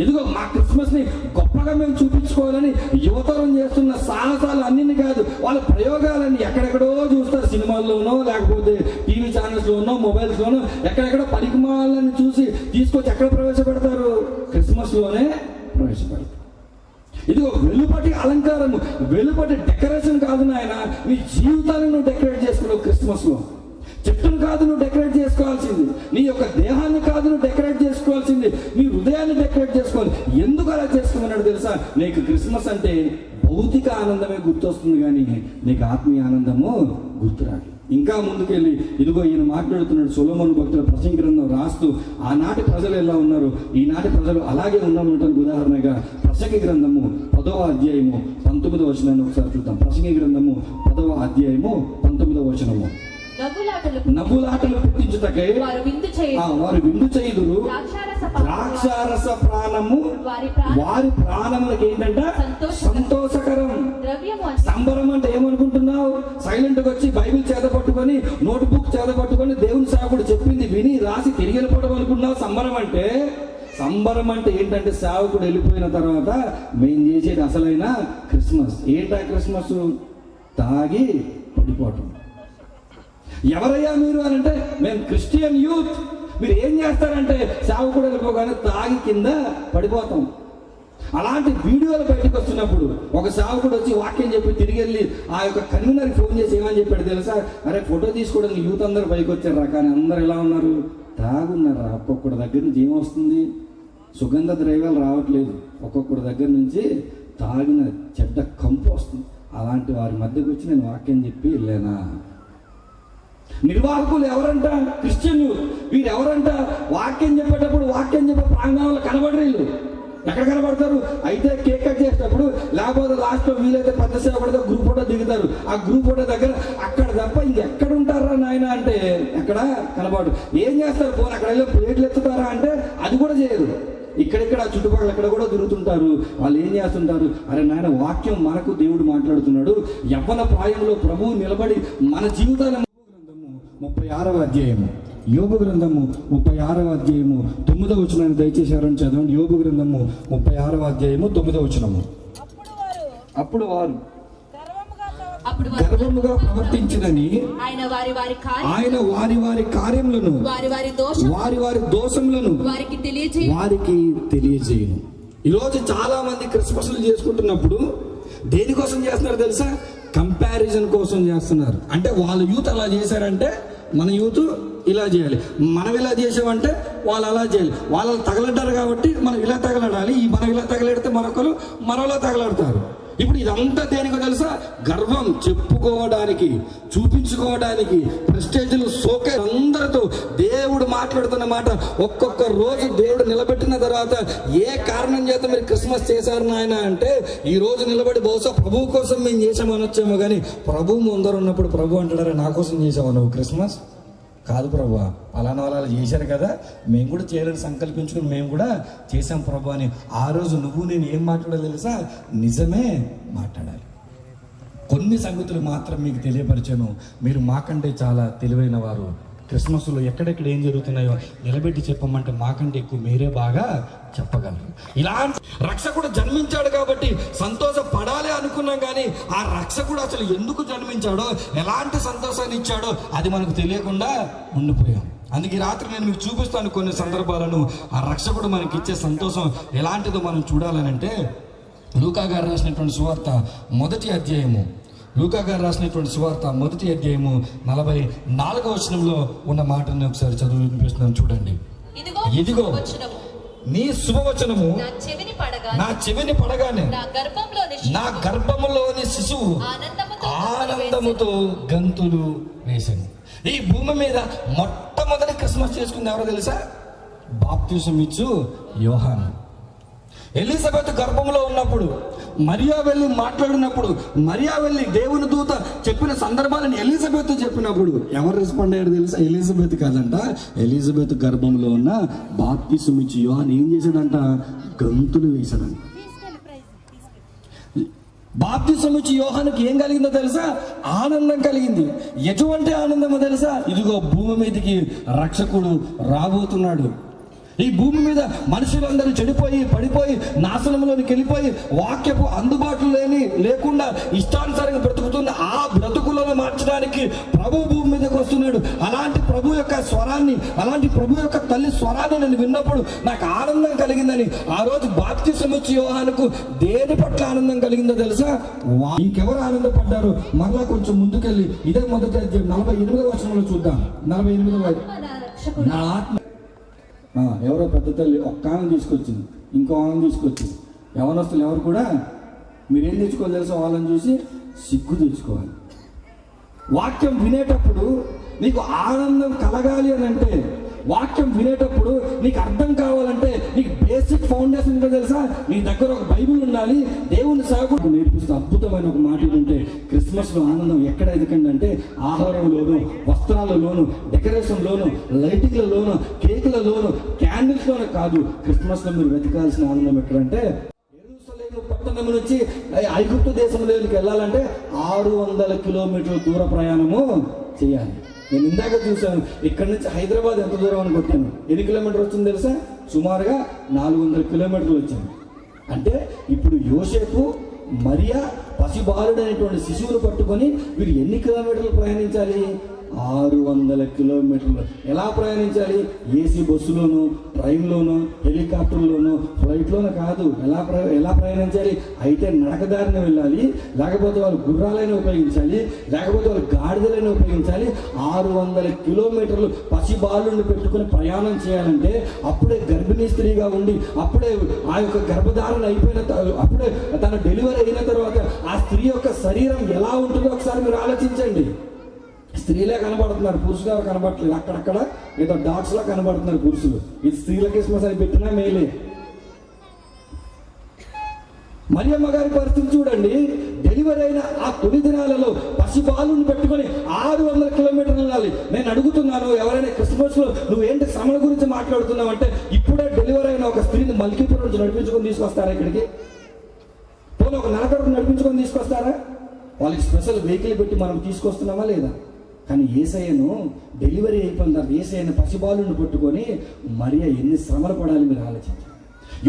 ఇదిగో మా క్రిస్మస్ ని గొప్పగా మేము చూపించుకోవాలని యువతరం చేస్తున్న సాహసాలు అన్ని కాదు, వాళ్ళ ప్రయోగాలన్నీ ఎక్కడెక్కడో చూస్తారు. సినిమాల్లోనో లేకపోతే టీవీ ఛానల్స్ లోనో మొబైల్స్ లోనో ఎక్కడెక్కడో పరికమాలని చూసి తీసుకొచ్చి ఎక్కడ ప్రవేశపెడతారు? క్రిస్మస్ లోనే ప్రవేశపెడతారు. ఇదిగో వెలుపటి అలంకారము, వెలుపటి డెకరేషన్ కాదు నాయన, నీ జీవితాన్ని నువ్వు డెకరేట్ చేసుకున్నావు క్రిస్మస్ లో. చెట్టును కాదు నువ్వు డెకరేట్ చేసుకోవాల్సింది, నీ యొక్క దేహాన్ని కాదు నువ్వు డెకరేట్ చేసుకోవాల్సింది, నీ హృదయాన్ని డెకరేట్ చేసుకోవాలి. ఎందుకు అలా చేసుకోమన్నాడు తెలుసా? నీకు క్రిస్మస్ అంటే భౌతిక ఆనందమే గుర్తొస్తుంది కానీ నీకు ఆత్మీయ ఆనందము గుర్తురాదు. ఇంకా ముందుకెళ్ళి ఇదిగో ఈయన మాట్లాడుతున్నాడు. సొలొమోను భక్తుల ప్రసంగి గ్రంథం రాస్తూ ఆనాటి ప్రజలు ఎలా ఉన్నారు, ఈనాటి ప్రజలు అలాగే ఉన్నామనటానికి ఉదాహరణగా ప్రసంగి గ్రంథము 10వ అధ్యాయము 19వ వచనాన్ని ఒకసారి చూద్దాం. ప్రసంగి గ్రంథము 10వ అధ్యాయము 19వ వచనము. నవ్వులాటలు పుట్టించుటకై వారు విందు చేయుదురు, ద్రాక్షారస ప్రాణము వారి ప్రాణములకు ఏంటంట సంతోషకరం. సంబరం అంటే ఏమనుకుంటున్నావు? సైలెంట్ గా వచ్చి బైబిల్ చేత పట్టుకొని, నోట్ బుక్ చేత పట్టుకొని దేవుని సేవకుడు చెప్పింది విని రాసి తిరిగి వెళ్ళిపోవడం అనుకుంటున్నావు సంబరం అంటే? సంబరం అంటే ఏంటంటే సేవకుడు వెళ్ళిపోయిన తర్వాత మేము చేసేది అసలైన క్రిస్మస్. ఏంటా క్రిస్మస్? తాగి పడిపోవటం. ఎవరయ్యా మీరు అని అంటే మేము క్రిస్టియన్ యూత్. మీరు ఏం చేస్తారంటే సేవకుడు వెళ్ళిపోగానే తాగి కింద పడిపోతాం. అలాంటి వీడియోలు బయటకు వస్తున్నప్పుడు ఒక సేవకుడు వచ్చి వాక్యం చెప్పి తిరిగి వెళ్ళి ఆ యొక్క కన్వీనర్కి ఫోన్ చేసి ఏమని చెప్పాడు తెలుసా? అరే ఫోటో తీసుకోవడానికి యూత్ అందరూ పైకి వచ్చారా, కానీ అందరు ఎలా ఉన్నారు? తాగున్నారా. ఒక్కొక్కటి దగ్గర నుంచి ఏమొస్తుంది? సుగంధ ద్రవ్యాలు రావట్లేదు, ఒక్కొక్కటి దగ్గర నుంచి తాగిన చెడ్డ కంపు వస్తుంది. అలాంటి వారి మధ్యకు వచ్చి నేను వాక్యం చెప్పి వెళ్ళానా? నిర్వాహకులు ఎవరంట? Christian youth. వీరు ఎవరంట? వాక్యం చెప్పేటప్పుడు వాక్యం చెప్పే ప్రాంగణంలో కనబడరు. వీళ్ళు ఎక్కడ కనబడతారు? అయితే కేక్ కట్ చేసేటప్పుడు, లేకపోతే లాస్ట్ లో వీలైతే పెద్ద సేవకుడితో గ్రూప్ ఫోటో దిగుతారు. ఆ గ్రూప్ ఫోటో దగ్గర అక్కడ తప్ప ఇంకెక్కడ ఉంటారా నాయన అంటే ఎక్కడ కనబడు. ఏం చేస్తారు? పోనీ అక్కడ వెళ్ళి ప్లేట్లు ఎత్తుతారా అంటే అది కూడా చేయరు. ఇక్కడిక్కడ చుట్టుపక్కల ఎక్కడ కూడా తిరుగుతుంటారు. వాళ్ళు ఏం చేస్తుంటారు? అరే నాయన వాక్యం మనకు దేవుడు మాట్లాడుతున్నాడు. యవ్వన ప్రాయంలో ప్రభువు నిలబడి మన జీవితాన్ని 36వ అధ్యాయము, యోబు గ్రంథము 36వ అధ్యాయము 9వ వచనాన్ని దయచేసి ఎవరైనా చదవండి. యోబు గ్రంథము 36వ అధ్యాయము 9వ వచనము. అప్పుడు వారు గర్వముగా ప్రవర్తించినని ఆయన వారి వారి కార్యములను వారి వారి దోషములను వారికి తెలియజేయును. ఈరోజు చాలా మంది క్రిస్మస్లు చేసుకుంటున్నప్పుడు దేనికోసం చేస్తున్నారు తెలుసా? కంపారిజన్ కోసం చేస్తున్నారు. అంటే వాళ్ళ యూత్ అలా చేశారంటే మన యూత్ ఇలా చేయాలి, మనం ఇలా చేసామంటే వాళ్ళు అలా చేయాలి. వాళ్ళు తగలడ్డారు కాబట్టి మనం ఇలా తగలడాలి, మనం ఇలా తగలెడితే మరొకరు మరోలా తగలడతారు. ఇప్పుడు ఇదంతా దేనికో తెలుసా? గర్వం, చెప్పుకోవడానికి, చూపించుకోవడానికి, ప్రెస్టేజ్లు సోకే అందరితో దేవుడు మాట్లాడుతున్న మాట ఒక్కొక్క రోజు దేవుడు నిలబెట్టిన తర్వాత ఏ కారణం చేత మీరు క్రిస్మస్ చేశారు నాయన అంటే ఈ రోజు నిలబడి బహుశా ప్రభువు కోసం మేము చేసామని వచ్చామో, కానీ ప్రభువు ముందర ఉన్నప్పుడు ప్రభు అంటారా నా కోసం చేసావు నువ్వు క్రిస్మస్? కాదు ప్రభు, అలానా వాళ్ళు చేశారు కదా, మేము కూడా చేయాలని సంకల్పించుకుని మేము కూడా చేసాం ప్రభు అని. ఆ రోజు నువ్వు నేను ఏం మాట్లాడాలి తెలుసా? నిజమే మాట్లాడాలి. కొన్ని సంగతులు మాత్రం మీకు తెలియపరిచాను, మీరు మాకంటే చాలా తెలివైన వారు. క్రిస్మస్లో ఎక్కడెక్కడ ఏం జరుగుతున్నాయో నిలబెట్టి చెప్పమంటే మాకంటే ఎక్కువ మీరే బాగా చెప్పగలరు. ఇలాంటి రక్షకుడు జన్మించాడు కాబట్టి సంతోషపడాలి అనుకున్నాం, కానీ ఆ రక్షకుడు అసలు ఎందుకు జన్మించాడో, ఎలాంటి సంతోషాన్ని ఇచ్చాడో అది మనకు తెలియకుండా ఉండిపోయాం. అందుకే రాత్రి నేను మీకు చూపిస్తాను కొన్ని సందర్భాలను. ఆ రక్షకుడు మనకి ఇచ్చే సంతోషం ఎలాంటిదో మనం చూడాలనంటే లూకా గారు రాసినటువంటి సువార్త 1వ అధ్యాయము, లూకా గారు రాసినటువంటి సువార్త 1వ అధ్యాయము 44వ వచనంలో ఉన్న మాటని ఒకసారి చదువు వినిపిస్తున్నాను చూడండి. ఇదిగో నీ శుభవచనము నా చెవిని పడగానే నా గర్భములోని శిశువు ఆనందముతో గంతులు వేశాను. ఈ భూమి మీద మొట్టమొదటి క్రిస్మస్ చేసుకుంది ఎవరో తెలుసా? బాప్తిసం ఇచ్చు యోహాను. ఎలిజబెత్ గర్భంలో ఉన్నప్పుడు మరియా వెళ్ళి మాట్లాడినప్పుడు, మరియా వెళ్ళి దేవుని దూత చెప్పిన సందర్భాలను ఎలిజబెత్ చెప్పినప్పుడు ఎవరు రెస్పాండ్ అయ్యారు తెలుసా? ఎలిజబెత్ కాదంట, ఎలిజబెత్ గర్భంలో ఉన్న బాప్తిసం ఇచ్చి యోహాను ఏం చేశాడంట? గంతులు వేశాడంట. బాప్తిసం ఇచ్చి యోహానుకి ఏం కలిగిందో తెలుసా? ఆనందం కలిగింది. ఎటువంటి ఆనందమో తెలుసా? ఇదిగో భూమి మీదకి రక్షకుడు రాబోతున్నాడు. ఈ భూమి మీద మనుషులందరూ చెడిపోయి పడిపోయి నాశనంలోనికి వెళ్ళిపోయి వాక్యపు అందుబాటులో లేకుండా ఇష్టానుసారంగా బ్రతుకుతున్న ఆ బ్రతుకులను మార్చడానికి ప్రభు భూమి మీదకి వస్తున్నాడు. అలాంటి ప్రభు యొక్క స్వరాన్ని, అలాంటి ప్రభు యొక్క తల్లి స్వరాన్ని నేను విన్నప్పుడు నాకు ఆనందం కలిగిందని. ఆ రోజు బాప్తిసం ఇచ్చి యోహానుకు దేని పట్ల ఆనందం కలిగిందో తెలుసా? ఇంకెవరు ఆనందపడ్డారు? మరలా కొంచెం ముందుకెళ్ళి ఇదే మొదటి 48వ వచనంలో చూద్దాం. 48వ నా ఆత్మ ఎవరో పెద్ద తల్లి ఒక్క ఆమెను తీసుకొచ్చింది, ఇంకో ఆమెను తీసుకొచ్చింది. యవనస్తులు ఎవరు కూడా మీరేం తెచ్చుకోవాలి తెలుసా? వాళ్ళని చూసి సిగ్గు తెచ్చుకోవాలి. వాక్యం వినేటప్పుడు నీకు ఆనందం కలగాలి అని అంటే, వాక్యం వినేటప్పుడు నీకు అర్థం కావాలంటే నీకు బేసిక్ ఫౌండేషన్ ఏంటో తెలుసా? నీ దగ్గర ఒక బైబిల్ ఉండాలి. దేవుని సేవకుడు నేర్పిస్తూ అద్భుతమైన ఒక మాట ఏంటంటే, క్రిస్మస్లో ఆనందం ఎక్కడ ఎదకండి ఆహారంలోను, వస్త్రాలలోను, డెకరేషన్లోను, లైటింగ్లలోను, కేకులలోను, క్యాండిల్స్లోనూ కాదు. క్రిస్మస్లో మీరు వెతకాల్సిన ఆనందం ఎక్కడంటే, పట్టణం నుంచి ఐగుప్తు దేశంలోకి వెళ్ళాలంటే 600 కిలోమీటర్ల దూర ప్రయాణము చేయాలి. నేను ఇందాక చూశాను, ఇక్కడ నుంచి హైదరాబాద్ ఎంత దూరం అని కొట్టాను. ఎన్ని కిలోమీటర్ వచ్చింది తెలుసా? సుమారుగా 400 కిలోమీటర్లు వచ్చింది. అంటే ఇప్పుడు యోసేపు, మరియా, పసిబాలుడు అనేటువంటి శిశువును పట్టుకొని వీరు ఎన్ని కిలోమీటర్లు ప్రయాణించాలి? 600 కిలోమీటర్లు. ఎలా ప్రయాణించాలి? ఏసీ బస్సులోను, ట్రైన్లోను, హెలికాప్టర్లోను, ఫ్లైట్లోనూ కాదు. ఎలా ప్రయాణించాలి? అయితే నడకదారిని వెళ్ళాలి, లేకపోతే వాళ్ళు గుర్రాలైనా ఉపయోగించాలి, లేకపోతే వాళ్ళు గాడిదలైనా ఉపయోగించాలి. 600 కిలోమీటర్లు పసిబాలుని పెట్టుకుని ప్రయాణం చేయాలంటే, అప్పుడే గర్భిణీ స్త్రీగా ఉండి, అప్పుడే ఆ యొక్క గర్భధారణ అయిపోయిన, అప్పుడే తన డెలివరీ అయిన తర్వాత ఆ స్త్రీ యొక్క శరీరం ఎలా ఉంటుందో ఒకసారి మీరు ఆలోచించండి. స్త్రీలే కనబడుతున్నారు, పురుషులు కనబడట్లేదు. అక్కడక్కడ ఏదో డాట్స్ లా కనబడుతున్నారు పురుషులు. ఇది స్త్రీల క్రిస్మస్ అని పెట్టినా మేలే. మరియమ్మ గారి పరిస్థితి చూడండి. డెలివరీ అయిన ఆ 9 దినాలలో పసిబాలుని పెట్టుకొని 600 కిలోమీటర్లు వెళ్ళాలి. నేను అడుగుతున్నాను, ఎవరైనా క్రిస్మస్ లో నువ్వేంటి శ్రమల గురించి మాట్లాడుతున్నావు అంటే, ఇప్పుడే డెలివరీ అయిన ఒక స్త్రీని మల్కీపురం నుంచి నడిపించుకొని తీసుకొస్తారా ఇక్కడికి? పోనీ ఒక నరకడుకు నడిపించుకొని తీసుకొస్తారా? వాళ్ళకి స్పెషల్ వెహికల్ పెట్టి మనం తీసుకొస్తున్నామా లేదా? కానీ యేసయ్యను డెలివరీ అయిపోయిన తర్వాత యేసయ్యను పసిబాలుని పట్టుకొని మరియా ఎన్ని శ్రమలు పడాలి మీరు ఆలోచించండి.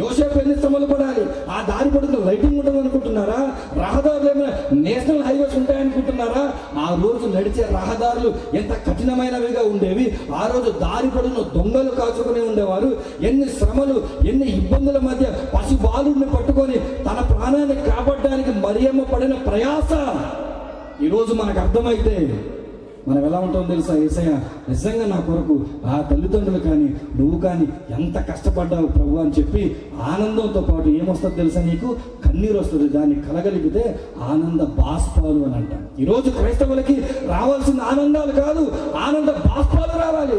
యోసేపు ఎన్ని శ్రమలు పడాలి? ఆ దారి పడుతున్న లైటింగ్ ఉంటుంది అనుకుంటున్నారా? రహదారులు ఏమైనా నేషనల్ హైవేస్ ఉంటాయనుకుంటున్నారా? ఆ రోజు నడిచే రహదారులు ఎంత కఠినమైనవిగా ఉండేవి. ఆ రోజు దారి పడున్న దొంగలు కాచుకునే ఉండేవారు. ఎన్ని శ్రమలు, ఎన్ని ఇబ్బందుల మధ్య పసిబాలుని పట్టుకొని తన ప్రాణాన్ని కాపాడడానికి మరియమ్మ పడిన ప్రయాస ఈరోజు మనకు అర్థమైతే మనం ఎలా ఉంటామో తెలుసా? యేసయ్య నిజంగా నా కొరకు ఆ తల్లిదండ్రులు కానీ నువ్వు కానీ ఎంత కష్టపడ్డావు ప్రభు అని చెప్పి ఆనందంతో పాటు ఏమొస్తుంది తెలుసా? నీకు కన్నీరు వస్తుంది. దాన్ని కలగలిగితే ఆనంద బాష్పాలు అని అంటాం. ఈరోజు క్రైస్తవులకి రావాల్సిన ఆనందాలు కాదు, ఆనంద బాష్పాలు రావాలి.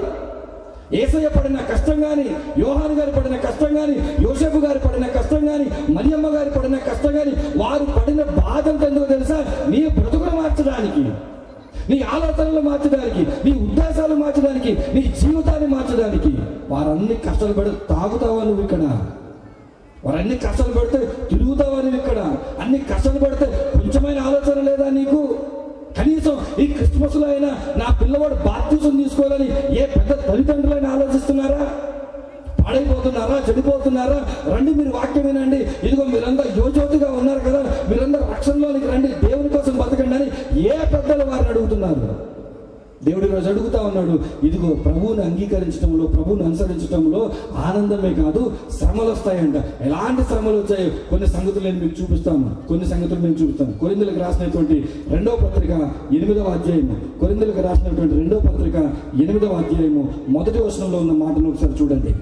యేసయ్య పడిన కష్టం కానీ, యోహాను గారు పడిన కష్టం కానీ, యోసేపు గారు పడిన కష్టం కానీ, మరియమ్మ గారు పడిన కష్టం కానీ, వారు పడిన బాధ ఎందుకు తెలుసా? నీ బ్రతుకులు మార్చడానికి, నీ ఆలోచనలు మార్చడానికి, నీ ఉద్దేశాలు మార్చడానికి, నీ జీవితాన్ని మార్చడానికి. వారన్ని కష్టాలు పడి తాగుతావా నువ్వు ఇక్కడ? వారన్ని కష్టాలు పడితే తిరుగుతావా నువ్వు ఇక్కడ? అన్ని కష్టాలు పడితే కొంచెమైన ఆలోచన లేదా నీకు? కనీసం ఈ క్రిస్మస్ లో అయినా నా పిల్లవాడు బాప్తిజం తీసుకోవాలని ఏ పెద్ద తల్లిదండ్రులైనా ఆలోచిస్తున్నారా? పాడైపోతున్నారా? చెడిపోతున్నారా? రండి మీరు వాక్యం వినండి. ఇదిగో మీరందరూ యువజ్యోతిగా ఉన్నారు కదా, మీరందరూ రక్షణలోనికి రండి, దేవుని కోసం బతకండి అని ఏ పెద్దలు వారిని అడుగుతున్నారు? దేవుడి రోజు అడుగుతా ఉన్నాడు. ఇదిగో ప్రభువుని అంగీకరించడంలో, ప్రభువుని అనుసరించడంలో ఆనందమే కాదు, శ్రమలు వస్తాయంట. ఎలాంటి శ్రమలు వచ్చాయో కొన్ని సంగతులు నేను మీకు చూపిస్తాను. కొరింథీయులకు రాసినటువంటి 2వ పత్రిక 8వ అధ్యాయము, కొరింథీయులకు రాసినటువంటి 2వ పత్రిక 8వ అధ్యాయము 1వ వచనంలో ఉన్న మాటను ఒకసారి చూడండి.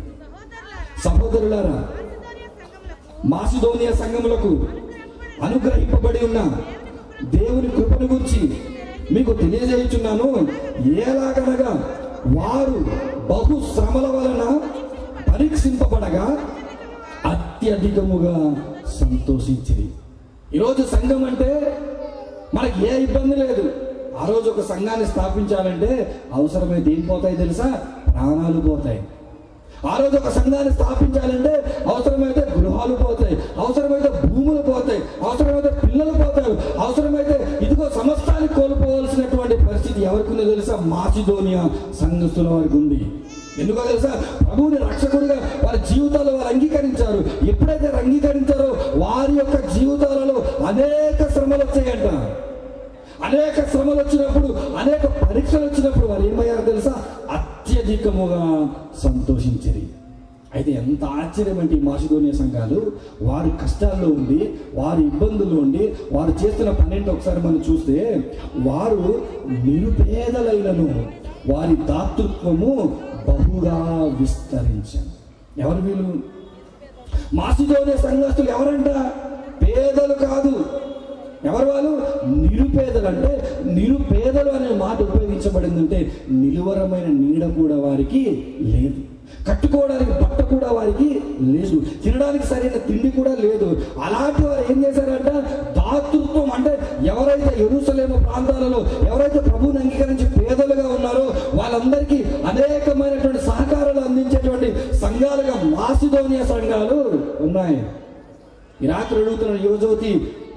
సహోదరులారా, మాసిదోనియా సంఘములకు అనుగ్రహింపబడి ఉన్న దేవుని కృపను గురించి మీకు తెలియజేయుచున్నాను. ఎలాగనగా వారు బహు శ్రమల వలన పరీక్షింపబడగా అత్యధికముగా సంతోషించింది. ఈరోజు సంఘం అంటే మనకి ఏ ఇబ్బంది లేదు. ఆ రోజు ఒక సంఘాన్ని స్థాపించాలంటే అవసరమైతే ఏం పోతాయి తెలుసా? ప్రాణాలు పోతాయి. ఆ రోజు ఒక సంఘాన్ని స్థాపించాలంటే అవసరమైతే గృహాలు పోతాయి, అవసరమైతే భూములు పోతాయి, అవసరమైతే పిల్లలు పోతారు, అవసరమైతే ఇదిగో సమస్తాన్ని కోల్పోవలసినటువంటి పరిస్థితి ఎవరికి ఉందో తెలుసా? మాసిదోనియా సంఘస్థుల వారికి ఉంది. ఎందుకో తెలుసా? ప్రభువుని రక్షకుడిగా వారి జీవితాల్లో వారు అంగీకరించారు. ఎప్పుడైతే అంగీకరించారో వారి యొక్క జీవితాలలో అనేక శ్రమలు వచ్చాయంట. అనేక శ్రమలు వచ్చినప్పుడు, అనేక పరీక్షలు వచ్చినప్పుడు వారు ఏమయ్యారో తెలుసా? అత్యధికముగా సంతోషించారు. అయితే ఎంత ఆశ్చర్యం అంటే ఈ మాసిదోనియా సంఘాలు వారి కష్టాల్లో ఉండి, వారి ఇబ్బందుల్లో ఉండి వారు చేస్తున్న పనేంటో ఒకసారి మనం చూస్తే, వారు నిరుపేదలైనను వారి దాతృత్వము బహుగా విస్తరించారు. ఎవరు వీళ్ళు? మాసిదోనియా సంఘస్థులు ఎవరంట? పేదలు కాదు. ఎవరు వాళ్ళు? నిరుపేదలు. అంటే నిరుపేదలు అనే మాట ఉపయోగించబడిందంటే నిలువరమైన నీడ కూడా వారికి లేదు, కట్టుకోవడానికి బట్ట కూడా వారికి లేదు, తినడానికి సరైన తిండి కూడా లేదు. అలాంటి వారు ఏం చేశారంట? దాతృత్వం. అంటే ఎవరైతే యెరూషలేము ప్రాంతాలలో ఎవరైతే ప్రభువుని అంగీకరించి పేదలుగా ఉన్నారో వాళ్ళందరికీ అనేకమైనటువంటి సహకారాలు అందించేటువంటి సంఘాలుగా మాసిదోనియా సంఘాలు ఉన్నాయి. ఈ రాత్రి అడుగుతున్న యువజ్యోతి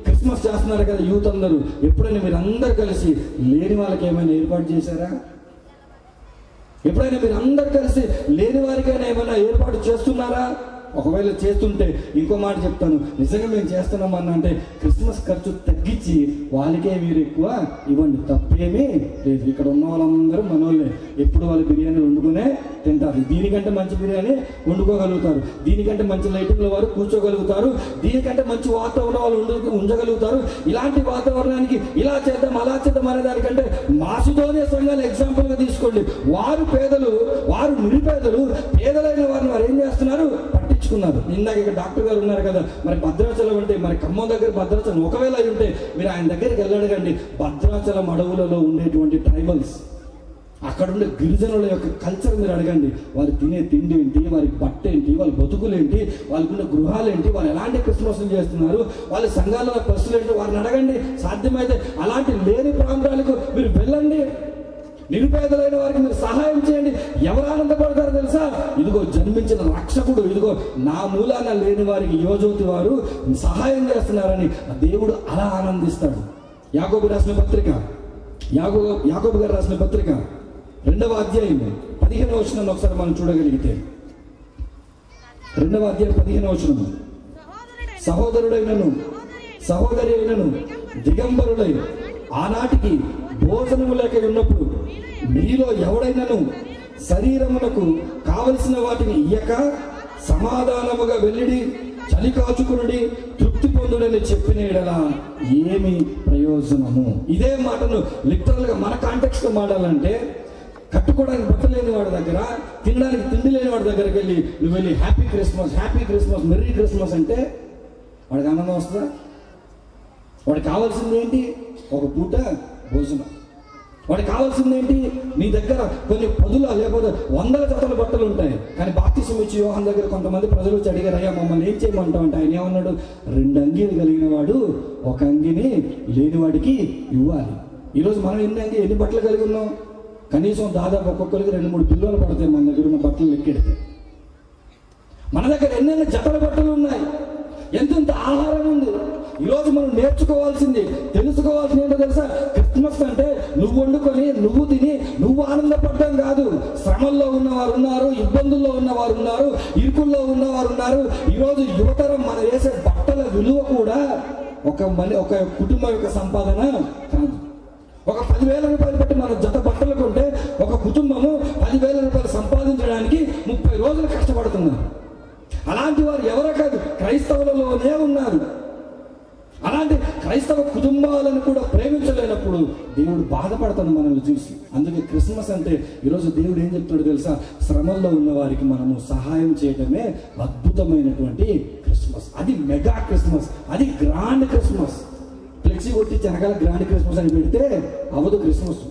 క్రిస్మస్ చేస్తున్నారు కదా యూత్ అందరూ, ఎప్పుడైనా మీరు అందరు కలిసి లేని వాళ్ళకి ఏమైనా ఏర్పాటు చేశారా? ఎప్పుడైనా మీరు అందరు కలిసి లేని వారికైనా ఏమైనా ఏర్పాటు చేస్తున్నారా? ఒకవేళ చేస్తుంటే ఇంకో మాట చెప్తాను, నిజంగా మేము చేస్తున్నామన్నా అంటే క్రిస్మస్ ఖర్చు తగ్గించి వాళ్ళకే మీరు ఎక్కువ ఇవ్వండి, తప్పేమీ లేదు. ఇక్కడ ఉన్న వాళ్ళందరూ మనోళ్ళే. ఎప్పుడు వాళ్ళు బిర్యానీ వండుకునే తింటారు. దీనికంటే మంచి బిర్యానీ వండుకోగలుగుతారు, దీనికంటే మంచి లైటింగ్ల వారు కూర్చోగలుగుతారు, దీనికంటే మంచి వాతావరణం వాళ్ళు ఉంచగలుగుతారు. ఇలాంటి వాతావరణానికి ఇలా చేద్దాం అలా చేద్దాం అనే దానికంటే మాసిదోనియా సంఘాలు ఎగ్జాంపుల్గా తీసుకోండి. వారు పేదలు, వారు నిరుపేదలు. పేదలైన వారిని వారు ఏం చేస్తున్నారు? పట్టించుకున్నారు. ఇందాక ఇక్కడ డాక్టర్ గారు ఉన్నారు కదా, మరి భద్రాచలం అంటే మరి ఖమ్మం దగ్గర భద్రాచలం ఒకవేళ అయి ఉంటే మీరు ఆయన దగ్గరికి వెళ్ళడగండి. భద్రాచలం అడవులలో ఉండేటువంటి ట్రైబల్స్, అక్కడ ఉండే గిరిజనుల యొక్క కల్చర్ మీరు అడగండి. వారు తినే తిండి ఏంటి, వారి బట్ట ఏంటి, వాళ్ళ బతుకులు ఏంటి, వాళ్ళకున్న గృహాలు ఏంటి, వాళ్ళు ఎలాంటి క్రిస్మస్లు చేస్తున్నారు, వాళ్ళ సంఘాలలో పరిస్థితులు ఏంటి వారిని అడగండి. సాధ్యమైతే అలాంటి లేని ప్రాంతాలకు మీరు వెళ్ళండి. నిరుపేదలైన వారికి మీరు సహాయం చేయండి. ఎవరు ఆనందపడతారో తెలుసా? ఇదిగో జన్మించిన రక్షకుడు, ఇదిగో నా మూలాన లేని వారికి యువజ్యోతి వారు సహాయం చేస్తున్నారని దేవుడు అలా ఆనందిస్తాడు. యాకోబు రాసిన పత్రిక, యాకోబు గారు రాసిన పత్రిక 2వ అధ్యాయం 15వ వచనం ఒకసారి మనం చూడగలిగితే, 2వ అధ్యాయం 15వ వచనం, సహోదరుడైనను సహోదరి అయినను దిగంబరులై ఆనాటికి భోజనము లేక ఉన్నప్పుడు మీలో ఎవడైనను శరీరమునకు కావలసిన వాటిని ఇయ్యక సమాధానముగా వెళ్ళిడి చలి కాచుకునుడి తృప్తి పొందుడని చెప్పిన యెడల ఏమి ప్రయోజనము? ఇదే మాటను లిటరల్ గా మన కాంటెక్స్ట్ లో మాడాలంటే, కట్టుకోవడానికి బట్ట లేని వాడి దగ్గర, తినడానికి తిండి లేని వాడి దగ్గరికి వెళ్ళి నువ్వు వెళ్ళి happy Christmas, happy Christmas, merry Christmas అంటే వాడికి ఆనందం వస్తుందా? వాడికి కావాల్సింది ఏంటి? ఒక పూట భోజనం. వాడికి కావాల్సింది ఏంటి? నీ దగ్గర కొన్ని 10 లేకపోతే 100 జతల బట్టలు ఉంటాయి, కానీ బాప్తిసం ఇచ్చి యోహాను దగ్గర కొంతమంది ప్రజలు వచ్చి అడిగారు, అయ్యా మమ్మల్ని ఏం చేయమంటావు అంటే ఆయన ఏమన్నాడు? 2 అంగీలు కలిగిన వాడు 1 అంగిని లేనివాడికి ఇవ్వాలి. ఈరోజు మనం ఎన్ని బట్టలు కలిగి ఉన్నాం? కనీసం దాదాపు ఒక్కొక్కరికి 2-3 కిలోలు పడతాయి మన దగ్గర ఉన్న బట్టలు లెక్కెడితే. మన దగ్గర ఎన్నెన్ని జతల బట్టలు ఉన్నాయి, ఎంతెంత ఆహారం ఉంది. ఈరోజు మనం నేర్చుకోవాల్సింది, తెలుసుకోవాల్సింది ఏంటో తెలుసా? క్రిస్మస్ అంటే నువ్వు వండుకొని నువ్వు తిని నువ్వు ఆనందపడడం కాదు. శ్రమల్లో ఉన్నవారు ఉన్నారు, ఇబ్బందుల్లో ఉన్నవారు ఉన్నారు, ఇరుకుల్లో ఉన్నవారు ఉన్నారు. ఈరోజు యువతరం మనం వేసే బట్టల విలువ కూడా ఒక కుటుంబం యొక్క సంపాదన కాదు. ఒక 10,000 రూపాయలు పెట్టి మనం జత బట్టలు కొంటే ఒక కుటుంబము 10,000 రూపాయలు సంపాదించడానికి 30 రోజులు కష్టపడుతున్నారు. అలాంటి వారు ఎవరో కాదు, క్రైస్తవులలోనే ఉన్నారు. అలాంటి క్రైస్తవ కుటుంబాలను కూడా ప్రేమించలేనప్పుడు దేవుడు బాధపడతాడు మనల్ని చూసి. అందుకే క్రిస్మస్ అంటే ఈరోజు దేవుడు ఏం చెప్తాడో తెలుసా? శ్రమల్లో ఉన్న వారికి మనము సహాయం చేయడమే అద్భుతమైనటువంటి క్రిస్మస్. అది మెగా క్రిస్మస్, అది గ్రాండ్ క్రిస్మస్. ఫ్లెక్సీ కొట్టి వెనకాల గ్రాండ్ క్రిస్మస్ అని పెడితే అవదు క్రిస్మస్.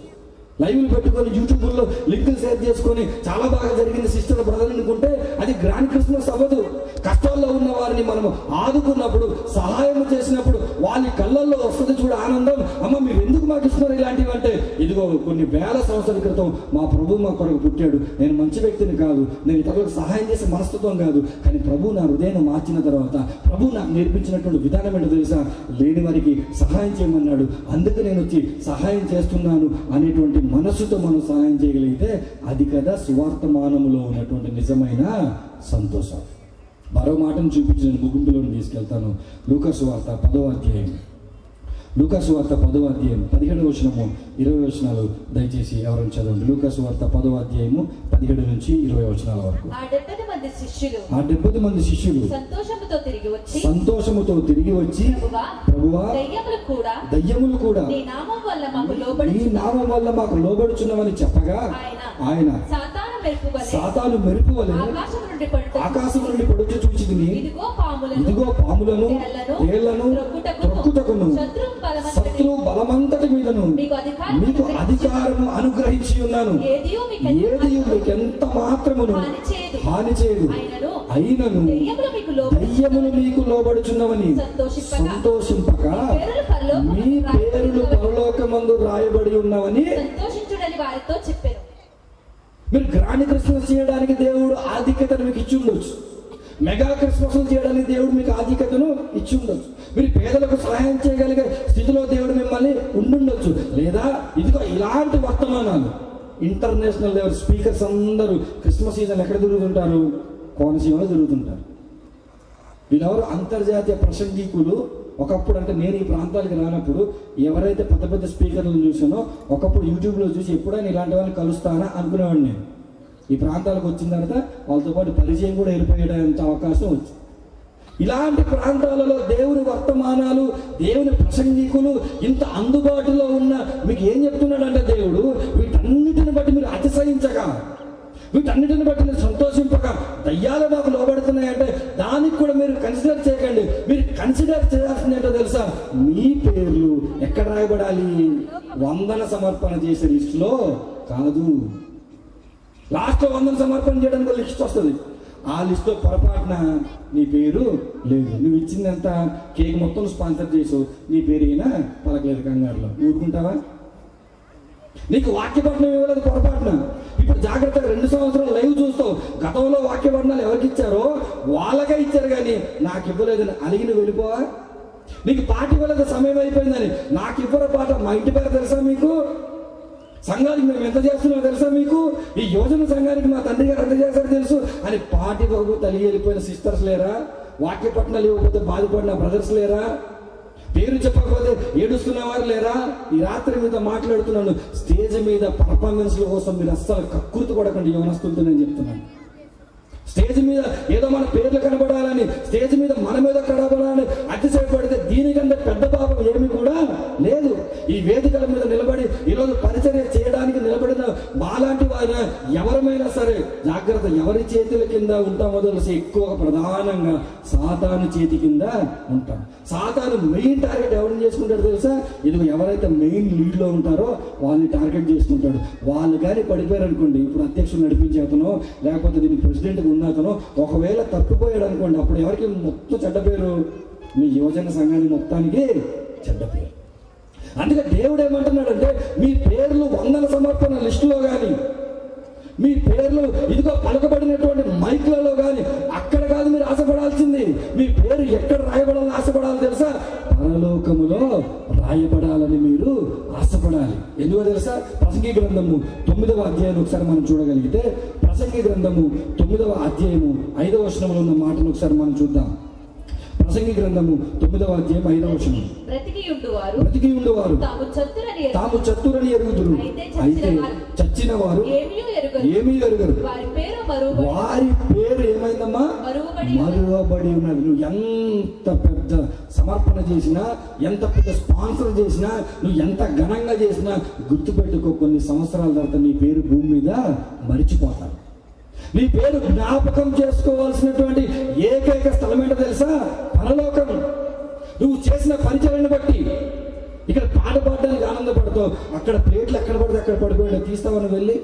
లైవ్లు పెట్టుకొని యూట్యూబ్లో లింకులు షేర్ చేసుకొని చాలా బాగా జరిగింది సిస్టర్ బ్రదర్ అనుకుంటే అది గ్రాండ్ క్రిస్మస్ అవ్వదు. కష్టాల్లో ఉన్న వారిని మనం ఆదుకున్నప్పుడు, సహాయం చేసినప్పుడు వాళ్ళ కళ్ళల్లో వస్తుంది చూడ ఆనందం. అమ్మ మీరు ఎందుకు మాకు ఇస్తున్నారు ఇలాంటివి అంటే, ఇదిగో కొన్ని వేల సంవత్సరాల క్రితం మా ప్రభు మా కొరకు పుట్టాడు. నేను మంచి వ్యక్తిని కాదు, నేను ఇతరులకు సహాయం చేసే మనస్తత్వం కాదు, కానీ ప్రభు నా హృదయాన్ని మార్చిన తర్వాత ప్రభు నాకు నేర్పించినటువంటి విధానం ఏంటో తెలుసా? లేని వారికి సహాయం చేయమన్నాడు, అందుకు నేను వచ్చి సహాయం చేస్తున్నాను అనేటువంటి మనసుతో మనం సహాయం చేయగలిగితే అది కదా సువార్తమానములో ఉన్నటువంటి నిజమైన సంతోషం. మరో మాటను చూపించి నేను ముగింపులో తీసుకెళ్తాను. లూకాసు వార్త 10వ అధ్యాయం, లూకాసు వార్త 10వ అధ్యాయం 17 వచనము 20 వచనాలు దయచేసి ఎవరైనా చదవండి. లూకాసు వార్త 10వ అధ్యాయము 17 నుంచి 20 వచనాల వరకు. ఆ 70 మంది శిష్యులు సంతోషముతో తిరిగి వచ్చి ప్రభువా, దయ్యములు కూడా నీ నామం వల్ల మాకు లోబడుచున్నామని చెప్పగా ఆయన సాతాను మెరుపు వలె ఆకాశం నుండి పడుచు చూచితిని, ఇదిగో పాములను తేళ్లను త్రొక్కుటకును శత్రు బలమంతటి మీదను మీకు అధికారము అనుగ్రహించి ఉన్నాను, ఏదియు మీకు ఎంత మాత్రమును హాని చేయదు, అయినను దయ్యములు మీకు లోబడుచున్నవని సంతోషింపక మీ పేరులు పరలోకమందు రాయబడి ఉన్నవని సంతోషించుడని వారితో చెప్పారు. మీరు గ్రాండ్ క్రిస్మస్ చేయడానికి దేవుడు ఆధిక్యతను మీకు ఇచ్చి ఉండొచ్చు, మెగా క్రిస్మస్ చేయడానికి దేవుడు మీకు ఆధిక్యతను ఇచ్చి ఉండొచ్చు, మీరు పేదలకు సహాయం చేయగలిగే స్థితిలో దేవుడు మిమ్మల్ని ఉండుండొచ్చు. లేదా ఇదిగో ఇలాంటి వర్తమానాలు ఇంటర్నేషనల్ లెవెల్ స్పీకర్స్ అందరూ క్రిస్మస్ సీజన్ ఎక్కడ తిరుగుతుంటారు? కోనసీమలో తిరుగుతుంటారు. వీళ్ళెవరు? అంతర్జాతీయ ప్రసంగికులు. ఒకప్పుడు అంటే నేను ఈ ప్రాంతాలకు రానప్పుడు ఎవరైతే పెద్ద పెద్ద స్పీకర్లను చూసానో ఒకప్పుడు యూట్యూబ్లో చూసి ఎప్పుడైనా ఇలాంటి వాళ్ళని కలుస్తానా అనుకునేవాడిని నేను. ఈ ప్రాంతాలకు వచ్చిన తర్వాత వాళ్ళతో పాటు పరిచయం కూడా ఏర్పడేంత అవకాశం వచ్చింది. ఇలాంటి ప్రాంతాలలో దేవుని వర్తమానాలు, దేవుని ప్రసంగికులు ఇంత అందుబాటులో ఉన్న మీకు ఏం చెప్తున్నాడంటే దేవుడు, వీటన్నిటిని బట్టి మీరు అతిశయించగా, వీటన్నిటిని బట్టి మీరు సంతోషింపక దయ్యాలు మాకు లోబడుతున్నాయంటే దానికి కూడా మీరు కన్సిడర్ చేయకండి. మీరు కన్సిడర్ చేయాల్సింది ఏంటో తెలుసా? మీ పేర్లు ఎక్కడ రాయబడాలి? వందన సమర్పణ చేసే లిస్టులో కాదు. లాస్ట్లో వందన సమర్పణ చేయడానికి లిస్ట్ వస్తుంది. ఆ లిస్టులో పొరపాటున నీ పేరు లేదు. నువ్వు ఇచ్చిందంత కేక్ మొత్తం స్పాన్సర్ చేసావు, నీ పేరు అయినా పలకలేదు, కంగారులో ఊరుకుంటావా? నీకు వాక్యపట్నం ఇవ్వలేదు పొరపాటున. ఇప్పుడు జాగ్రత్తగా 2 సంవత్సరాలు లైవ్ చూస్తావు. గతంలో వాక్యపట్నాలు ఎవరికి ఇచ్చారో వాళ్ళకే ఇచ్చారు, కానీ నాకు ఇవ్వలేదని అలిగిన వెళ్ళిపోవా? నీకు పాట ఇవ్వలేదు, సమయం అయిపోయిందని నాకు ఇవ్వర పాట. మా ఇంటి పేరు తెలుసా మీకు? సంఘానికి మేము ఎంత చేస్తున్నామో తెలుసా మీకు? ఈ యోజన సంఘానికి మా తండ్రి గారు ఎంత చేశారో తెలుసు అని పాటి బాబు తల్లి వెళ్ళిపోయిన సిస్టర్స్ లేరా? వాక్యపట్నాలు ఇవ్వకపోతే బాధపడిన బ్రదర్స్ లేరా? పేరు చెప్పకపోతే ఏడుస్తున్న వారు లేరా? ఈ రాత్రి మీద మాట్లాడుతున్నాను, స్టేజ్ మీద పర్ఫార్మెన్స్ల కోసం మీరు అస్సలు కక్కుర్తి పడకండి యవనస్తులతో నేను చెప్తున్నాను. స్టేజ్ మీద ఏదో మన పేర్లు కనబడాలని, స్టేజ్ మీద మన మీద కనబడాలని అతిశయపడితే దీనికంటే పెద్ద పాపం ఏమి కూడా లేదు. ఈ వేదికల మీద నిలబడి ఈరోజు పరిచర్య చేయడానికి నిలబడిన మాలాంటి వారు ఎవరమైనా సరే జాగ్రత్త. ఎవరి చేతుల కింద ఉంటామో తెలిసి ఎక్కువగా ప్రధానంగా సాతాను చేతి కింద ఉంటాం. సాతాను మెయిన్ టార్గెట్ ఎవరిని చేసుకుంటాడు తెలుసా? ఇదిగో ఎవరైతే మెయిన్ లీడ్లో ఉంటారో వాళ్ళని టార్గెట్ చేసుకుంటాడు. వాళ్ళు కానీ పడిపోయారు అనుకోండి, ఇప్పుడు అధ్యక్షుడు నడిపించే అతను లేకపోతే దీనికి ప్రెసిడెంట్గా ఉన్న అతను ఒకవేళ తప్పిపోయాడు అనుకోండి, అప్పుడు ఎవరికి మొత్తం చెడ్డ పేరు? మీ యువజన సంఘానికి మొత్తానికి చెడ్డ పేరు. అందుకే దేవుడు ఏమంటున్నాడంటే మీ పేర్లు వందల సమర్పణ లిస్టులో కానీ, మీ పేర్లు ఇదిగో పలకబడినటువంటి మైక్లలో కానీ అక్కడ కాదు మీరు ఆశపడాల్సింది. మీ పేరు ఎక్కడ రాయబడాలని ఆశపడాలి తెలుసా? పరలోకములో రాయబడాలని మీరు ఆశపడాలి. ఎందుకో తెలుసా? ప్రసంగి గ్రంథము 9వ అధ్యాయం ఒకసారి మనం చూడగలిగితే, ప్రసంగి గ్రంథము 9వ అధ్యాయము 5వ వచనంలో ఉన్న మాటను ఒకసారి మనం చూద్దాం. ప్రసంగి గ్రంథము 9వ అధ్యాయం 5వ వచనం. బ్రతికి ఉండువారు తాము చతురని ఎరుగుదురు, అయితే చచ్చిన వారు ఏమీ ఎరుగరు. వారి పేరు ఏమైందమ్మా? మరువబడి ఉన్నది. నువ్వు ఎంత పెద్ద సమర్పణ చేసినా, ఎంత పెద్ద స్పాన్సర్ చేసినా, నువ్వు ఎంత ఘనంగా చేసినా గుర్తుపెట్టుకో, కొన్ని సంవత్సరాల తర్వాత నీ పేరు భూమి మీద మరిచిపోతారు. నీ పేరు జ్ఞాపకం చేసుకోవాల్సినటువంటి ఏకైక స్థలం ఏంటో తెలుసా? పరలోకం. నువ్వు చేసిన పరిచయాన్ని బట్టి ఇక్కడ పాట పాడడానికి ఆనందపడతావు, అక్కడ ప్లేట్లు ఎక్కడ పడితే అక్కడ పడిపోయి తీస్తావని వెళ్ళి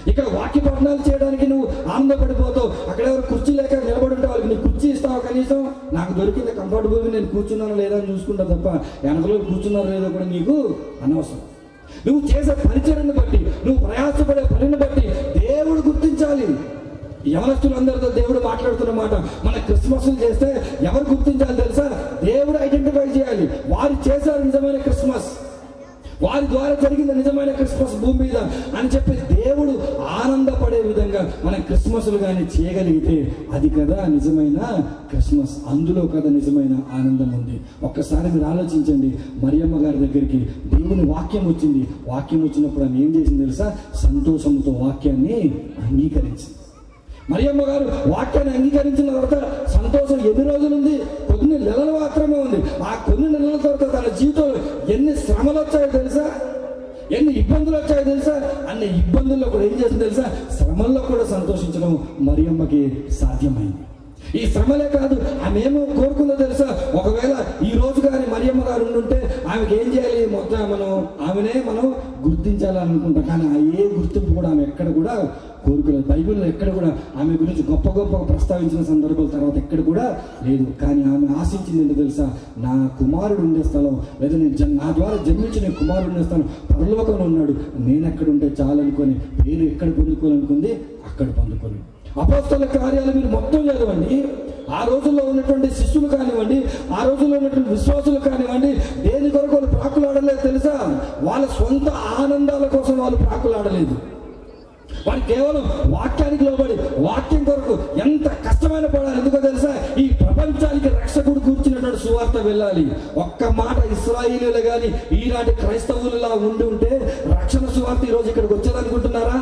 ఇక్కడ వాక్య పఠనాలు చేయడానికి నువ్వు ఆనందపడిపోతావు, అక్కడ ఎవరు కుర్చీ లేక నిలబడి ఉంటే వాళ్ళకి నీ కుర్చీ ఇస్తావు. కనీసం నాకు దొరికింది కంఫర్టబుల్గా నేను కూర్చున్నాను లేదా అని చూసుకుంటా తప్ప వెనకలో కూర్చున్నారో లేదో కూడా నీకు అనవసరం. నువ్వు చేసే పరిచయాన్ని బట్టి, నువ్వు ప్రయాసపడే పనిని బట్టి దేవుడు గుర్తించాలి. యవనస్తులందరితో దేవుడు మాట్లాడుతున్న మాట, మన క్రిస్మస్లు చేస్తే ఎవరు గుర్తించాలి తెలుసా? దేవుడు ఐడెంటిఫై చేయాలి. వారు చేశారు నిజమైన క్రిస్మస్, వారి ద్వారా జరిగింది నిజమైన క్రిస్మస్ భూమి మీద అని చెప్పి దేవుడు ఆనందపడే విధంగా మనం క్రిస్మస్లు కానీ చేయగలిగితే అది కదా నిజమైన క్రిస్మస్. అందులో కదా నిజమైన ఆనందం ఉంది. ఒక్కసారి మీరు ఆలోచించండి. మరియమ్మ గారి దగ్గరికి దేవుని వాక్యం వచ్చింది. వాక్యం వచ్చినప్పుడు ఆమె ఏం చేసింది తెలుసా? సంతోషంతో వాక్యాన్ని అంగీకరించింది. మరియమ్మ గారు వాక్యాన్ని అంగీకరించిన తర్వాత సంతోషం ఎన్ని రోజులు ఉంది? కొన్ని నెలలు మాత్రమే ఉంది. ఆ కొన్ని నెలల తర్వాత తన జీవితంలో ఎన్ని శ్రమలు వచ్చాయో తెలుసా? ఎన్ని ఇబ్బందులు వచ్చాయో తెలుసా? అన్ని ఇబ్బందుల్లో కూడా ఏం చేసింది తెలుసా? శ్రమల్లో కూడా సంతోషించడం మరియమ్మకి సాధ్యమైంది. ఈ శ్రమలే కాదు, ఆమె ఏమో కోరుకుందో తెలుసా? ఒకవేళ ఈ రోజు కానీ మరియమ్మ గారు ఉండుంటే ఆమెకి ఏం చేయాలి? మొత్తం ఆమెనే మనం గుర్తించాలనుకుంటాం. కానీ ఆ ఏ గుర్తింపు కూడా ఆమె ఎక్కడ కూడా కోరుకోలేదు. బైబిల్లో ఎక్కడ కూడా ఆమె గురించి గొప్ప గొప్ప ప్రస్తావించిన సందర్భాల తర్వాత ఎక్కడ కూడా లేదు. కానీ ఆమె ఆశించింది ఏంటో తెలుసా? నా కుమారుడు ఉండే స్థలం, లేదా నేను నా ద్వారా జన్మించిన కుమారుడు ఉండే స్థలం పరలోకంలో ఉన్నాడు, నేను ఎక్కడ ఉంటే చాలనుకొని పేరు ఎక్కడ పొందుకోవాలనుకుంది అక్కడ పొందుకోను. అపోస్తల కార్యాలు మీరు మొత్తం చదవండి. ఆ రోజుల్లో ఉన్నటువంటి శిష్యులు కానివ్వండి, ఆ రోజుల్లో ఉన్నటువంటి విశ్వాసులు కానివ్వండి, దేని కొరకు వాళ్ళు ప్రాకులాడలేదు తెలుసా? వాళ్ళ సొంత ఆనందాల కోసం వాళ్ళు ప్రాకులాడలేదు. వారు కేవలం వాక్యానికి లోబడి వాక్యం కొరకు ఎంత కష్టమైన పడాలి. ఎందుకో తెలుసా? ఈ ప్రపంచానికి రక్షకుడు కూర్చున్నటువంటి సువార్త వెళ్ళాలి. ఒక్క మాట ఇశ్రాయేలీయులు కానీ ఈనాటి క్రైస్తవులలా ఉండి ఉంటే రక్షణ సువార్త ఈరోజు ఇక్కడికి వచ్చేదనుకుంటున్నారా?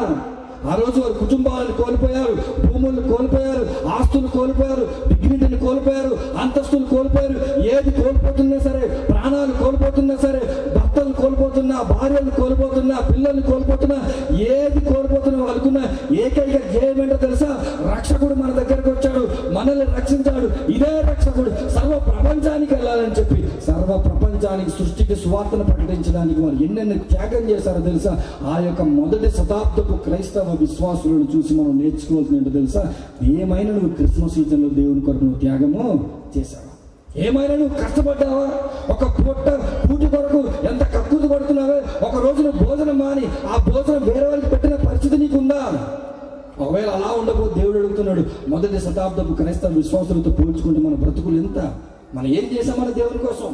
ఆ రోజు వారు కుటుంబాలను కోల్పోయారు, భూములను కోల్పోయారు, ఆస్తులు కోల్పోయారు, డిగ్నిటీని కోల్పోయారు, అంతస్తులు కోల్పోయారు. ఏది కోల్పోతున్నా సరే, ప్రాణాలు కోల్పోతున్నా సరే, భర్తలు కోల్పోతున్నా, భార్యలు కోల్పోతున్నా, పిల్లల్ని కోల్పోతున్నా, ఏది కోల్పోతున్నా వాళ్ళకున్న ఏకైక ధ్యేయం ఏంటో తెలుసా? రక్షకుడు మన దగ్గరకు వచ్చాడు, మనల్ని రక్షించాడు. ఇదే రక్షకుడు సర్వ ప్రపంచానికి వెళ్ళాలని చెప్పి సర్వ ప్రపంచానికి సృష్టికి సువార్తను ప్రకటించడానికి వారు ఎన్నెన్ని త్యాగం చేశారో తెలుసా? ఆ యొక్క మొదటి శతాబ్దపు క్రైస్తవ విశ్వాసులను చూసి మనం నేర్చుకోవాల్సింది ఏంటో తెలుసా? ఏమైనా నువ్వు క్రిస్మస్ సీజన్లో దేవుని కొరకు నువ్వు త్యాగము చేశావా? ఏమైనా నువ్వు కష్టపడ్డావా? ఒక పూటి కొరకు ఎంత కక్కుతు పడుతున్నావే? ఒక రోజు నువ్వు భోజనం మాని ఆ భోజనం వేరే వాళ్ళకి పెట్టిన పరిస్థితి నీకుందా? ఒకవేళ అలా ఉండబోదు దేవుడు అడుగుతున్నాడు, మొదటి శతాబ్దపు క్రైస్తవ విశ్వాసులతో పోల్చుకుంటే మన బ్రతుకులు ఎంత? మనం ఏం చేసాం మన దేవుని కోసం?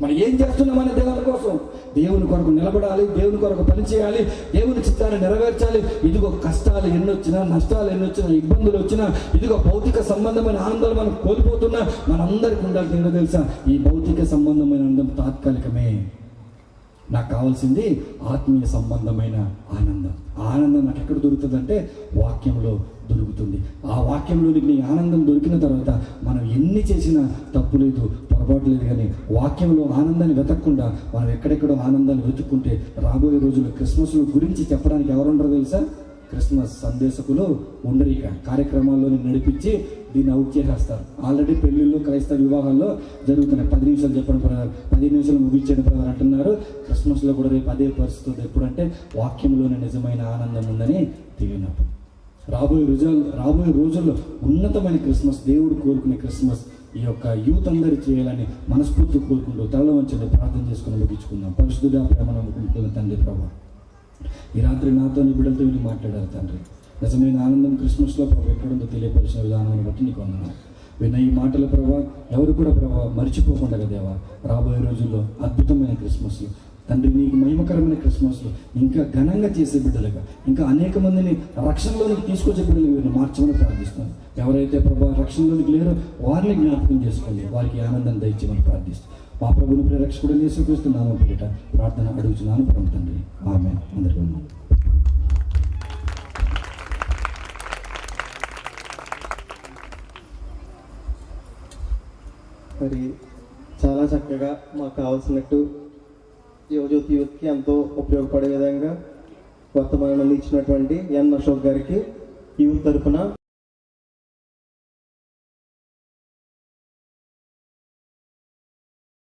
మనం ఏం చేస్తున్నాం మన దేవుని కోసం? దేవుని కొరకు నిలబడాలి, దేవుని కొరకు పనిచేయాలి, దేవుని చిత్తాన్ని నెరవేర్చాలి. ఇదిగో కష్టాలు ఎన్నొచ్చినా, నష్టాలు ఎన్నొచ్చినా, ఇబ్బందులు వచ్చినా, ఇదిగో భౌతిక సంబంధమైన ఆనందాలు మనం కోల్పోతున్నా మనందరికీ ఉండాలి. ఏంటో తెలుసా? ఈ భౌతిక సంబంధమైన ఆనందం తాత్కాలికమే. నాకు కావాల్సింది ఆత్మీయ సంబంధమైన ఆనందం. ఆనందం నాకు ఎక్కడ దొరుకుతుందంటే వాక్యంలో దొరుకుతుంది. ఆ వాక్యంలోనికి నీ ఆనందం దొరికిన తర్వాత మనం ఎన్ని చేసినా తప్పు లేదు, పొరపాటు లేదు. కానీ వాక్యంలో ఆనందాన్ని వెతకకుండా మనం ఎక్కడెక్కడో ఆనందాన్ని వెతుక్కుంటే రాబోయే రోజుల్లో క్రిస్మస్ గురించి చెప్పడానికి ఎవరుంటారో తెలుసా? క్రిస్మస్ సందేశకులు ఉండరు. ఇక కార్యక్రమాల్లో నడిపించి దీన్ని అవుట్ చేసేస్తారు. ఆల్రెడీ పెళ్లిళ్ళు, క్రైస్తవ వివాహాల్లో జరుగుతున్నాయి. 10 నిమిషాలు చెప్పడం ప్రకారం 10 నిమిషాలు ముగించడం ప్రకారం అంటున్నారు. క్రిస్మస్లో కూడా రేపు అదే పరిస్థితి. ఎప్పుడంటే వాక్యంలోనే నిజమైన ఆనందం ఉందని తెలియనప్పుడు. రాబోయే రోజుల్లో ఉన్నతమైన క్రిస్మస్, దేవుడు కోరుకునే క్రిస్మస్ ఈ యొక్క యూత్ అందరూ చేయాలని మనస్ఫూర్తి కోరుకుంటూ తలలో వంచండి, ప్రార్థన చేసుకుని ముగించుకుందాం. పరిశుద్ధుడా, ప్రేమ నమ్ముకుంటున్న తండ్రి ప్రభు, ఈ రాత్రి నాతో నీ బిడ్డలతో వీళ్ళు మాట్లాడారు తండ్రి. నిజమైన ఆనందం క్రిస్మస్లో ప్రభు ఎక్కడుందో తెలియపరిచిన విధానాన్ని బట్టి నీకు వందనాలు. విన్న ఈ మాటల ప్రభావ ఎవరు కూడా ప్రభావ మర్చిపోకుండా దేవా, రాబోయే రోజుల్లో అద్భుతమైన క్రిస్మస్లు తండ్రి, నీకు మహిమకరమైన క్రిస్మస్లు ఇంకా ఘనంగా చేసే బిడ్డలుగా, ఇంకా అనేక మందిని రక్షణలోనికి తీసుకొచ్చే బిడ్డలు వీరిని మార్చమని ప్రార్థిస్తున్నాను. ఎవరైతే ప్రభావ రక్షణలోనికి లేరో వారిని జ్ఞాపకం చేసుకోండి, వారికి ఆనందం దయచేయమని ప్రార్థిస్తాను. మా ప్రభుని ప్రేరక్షకుడు యేసుక్రీస్తు నామమున పేరిట ప్రార్థన అడుగుచున్నాను పరమ తండ్రి, ఆమేన్. అందరికీ వందనాలు. మరి చాలా చక్కగా మాకు కావాల్సినట్టు యువజ్యోతి యూత్కి ఎంతో ఉపయోగపడే విధంగా వర్తమానం ఇచ్చినటువంటి ఎన్ అశోక్ గారికి యూత్ తరఫున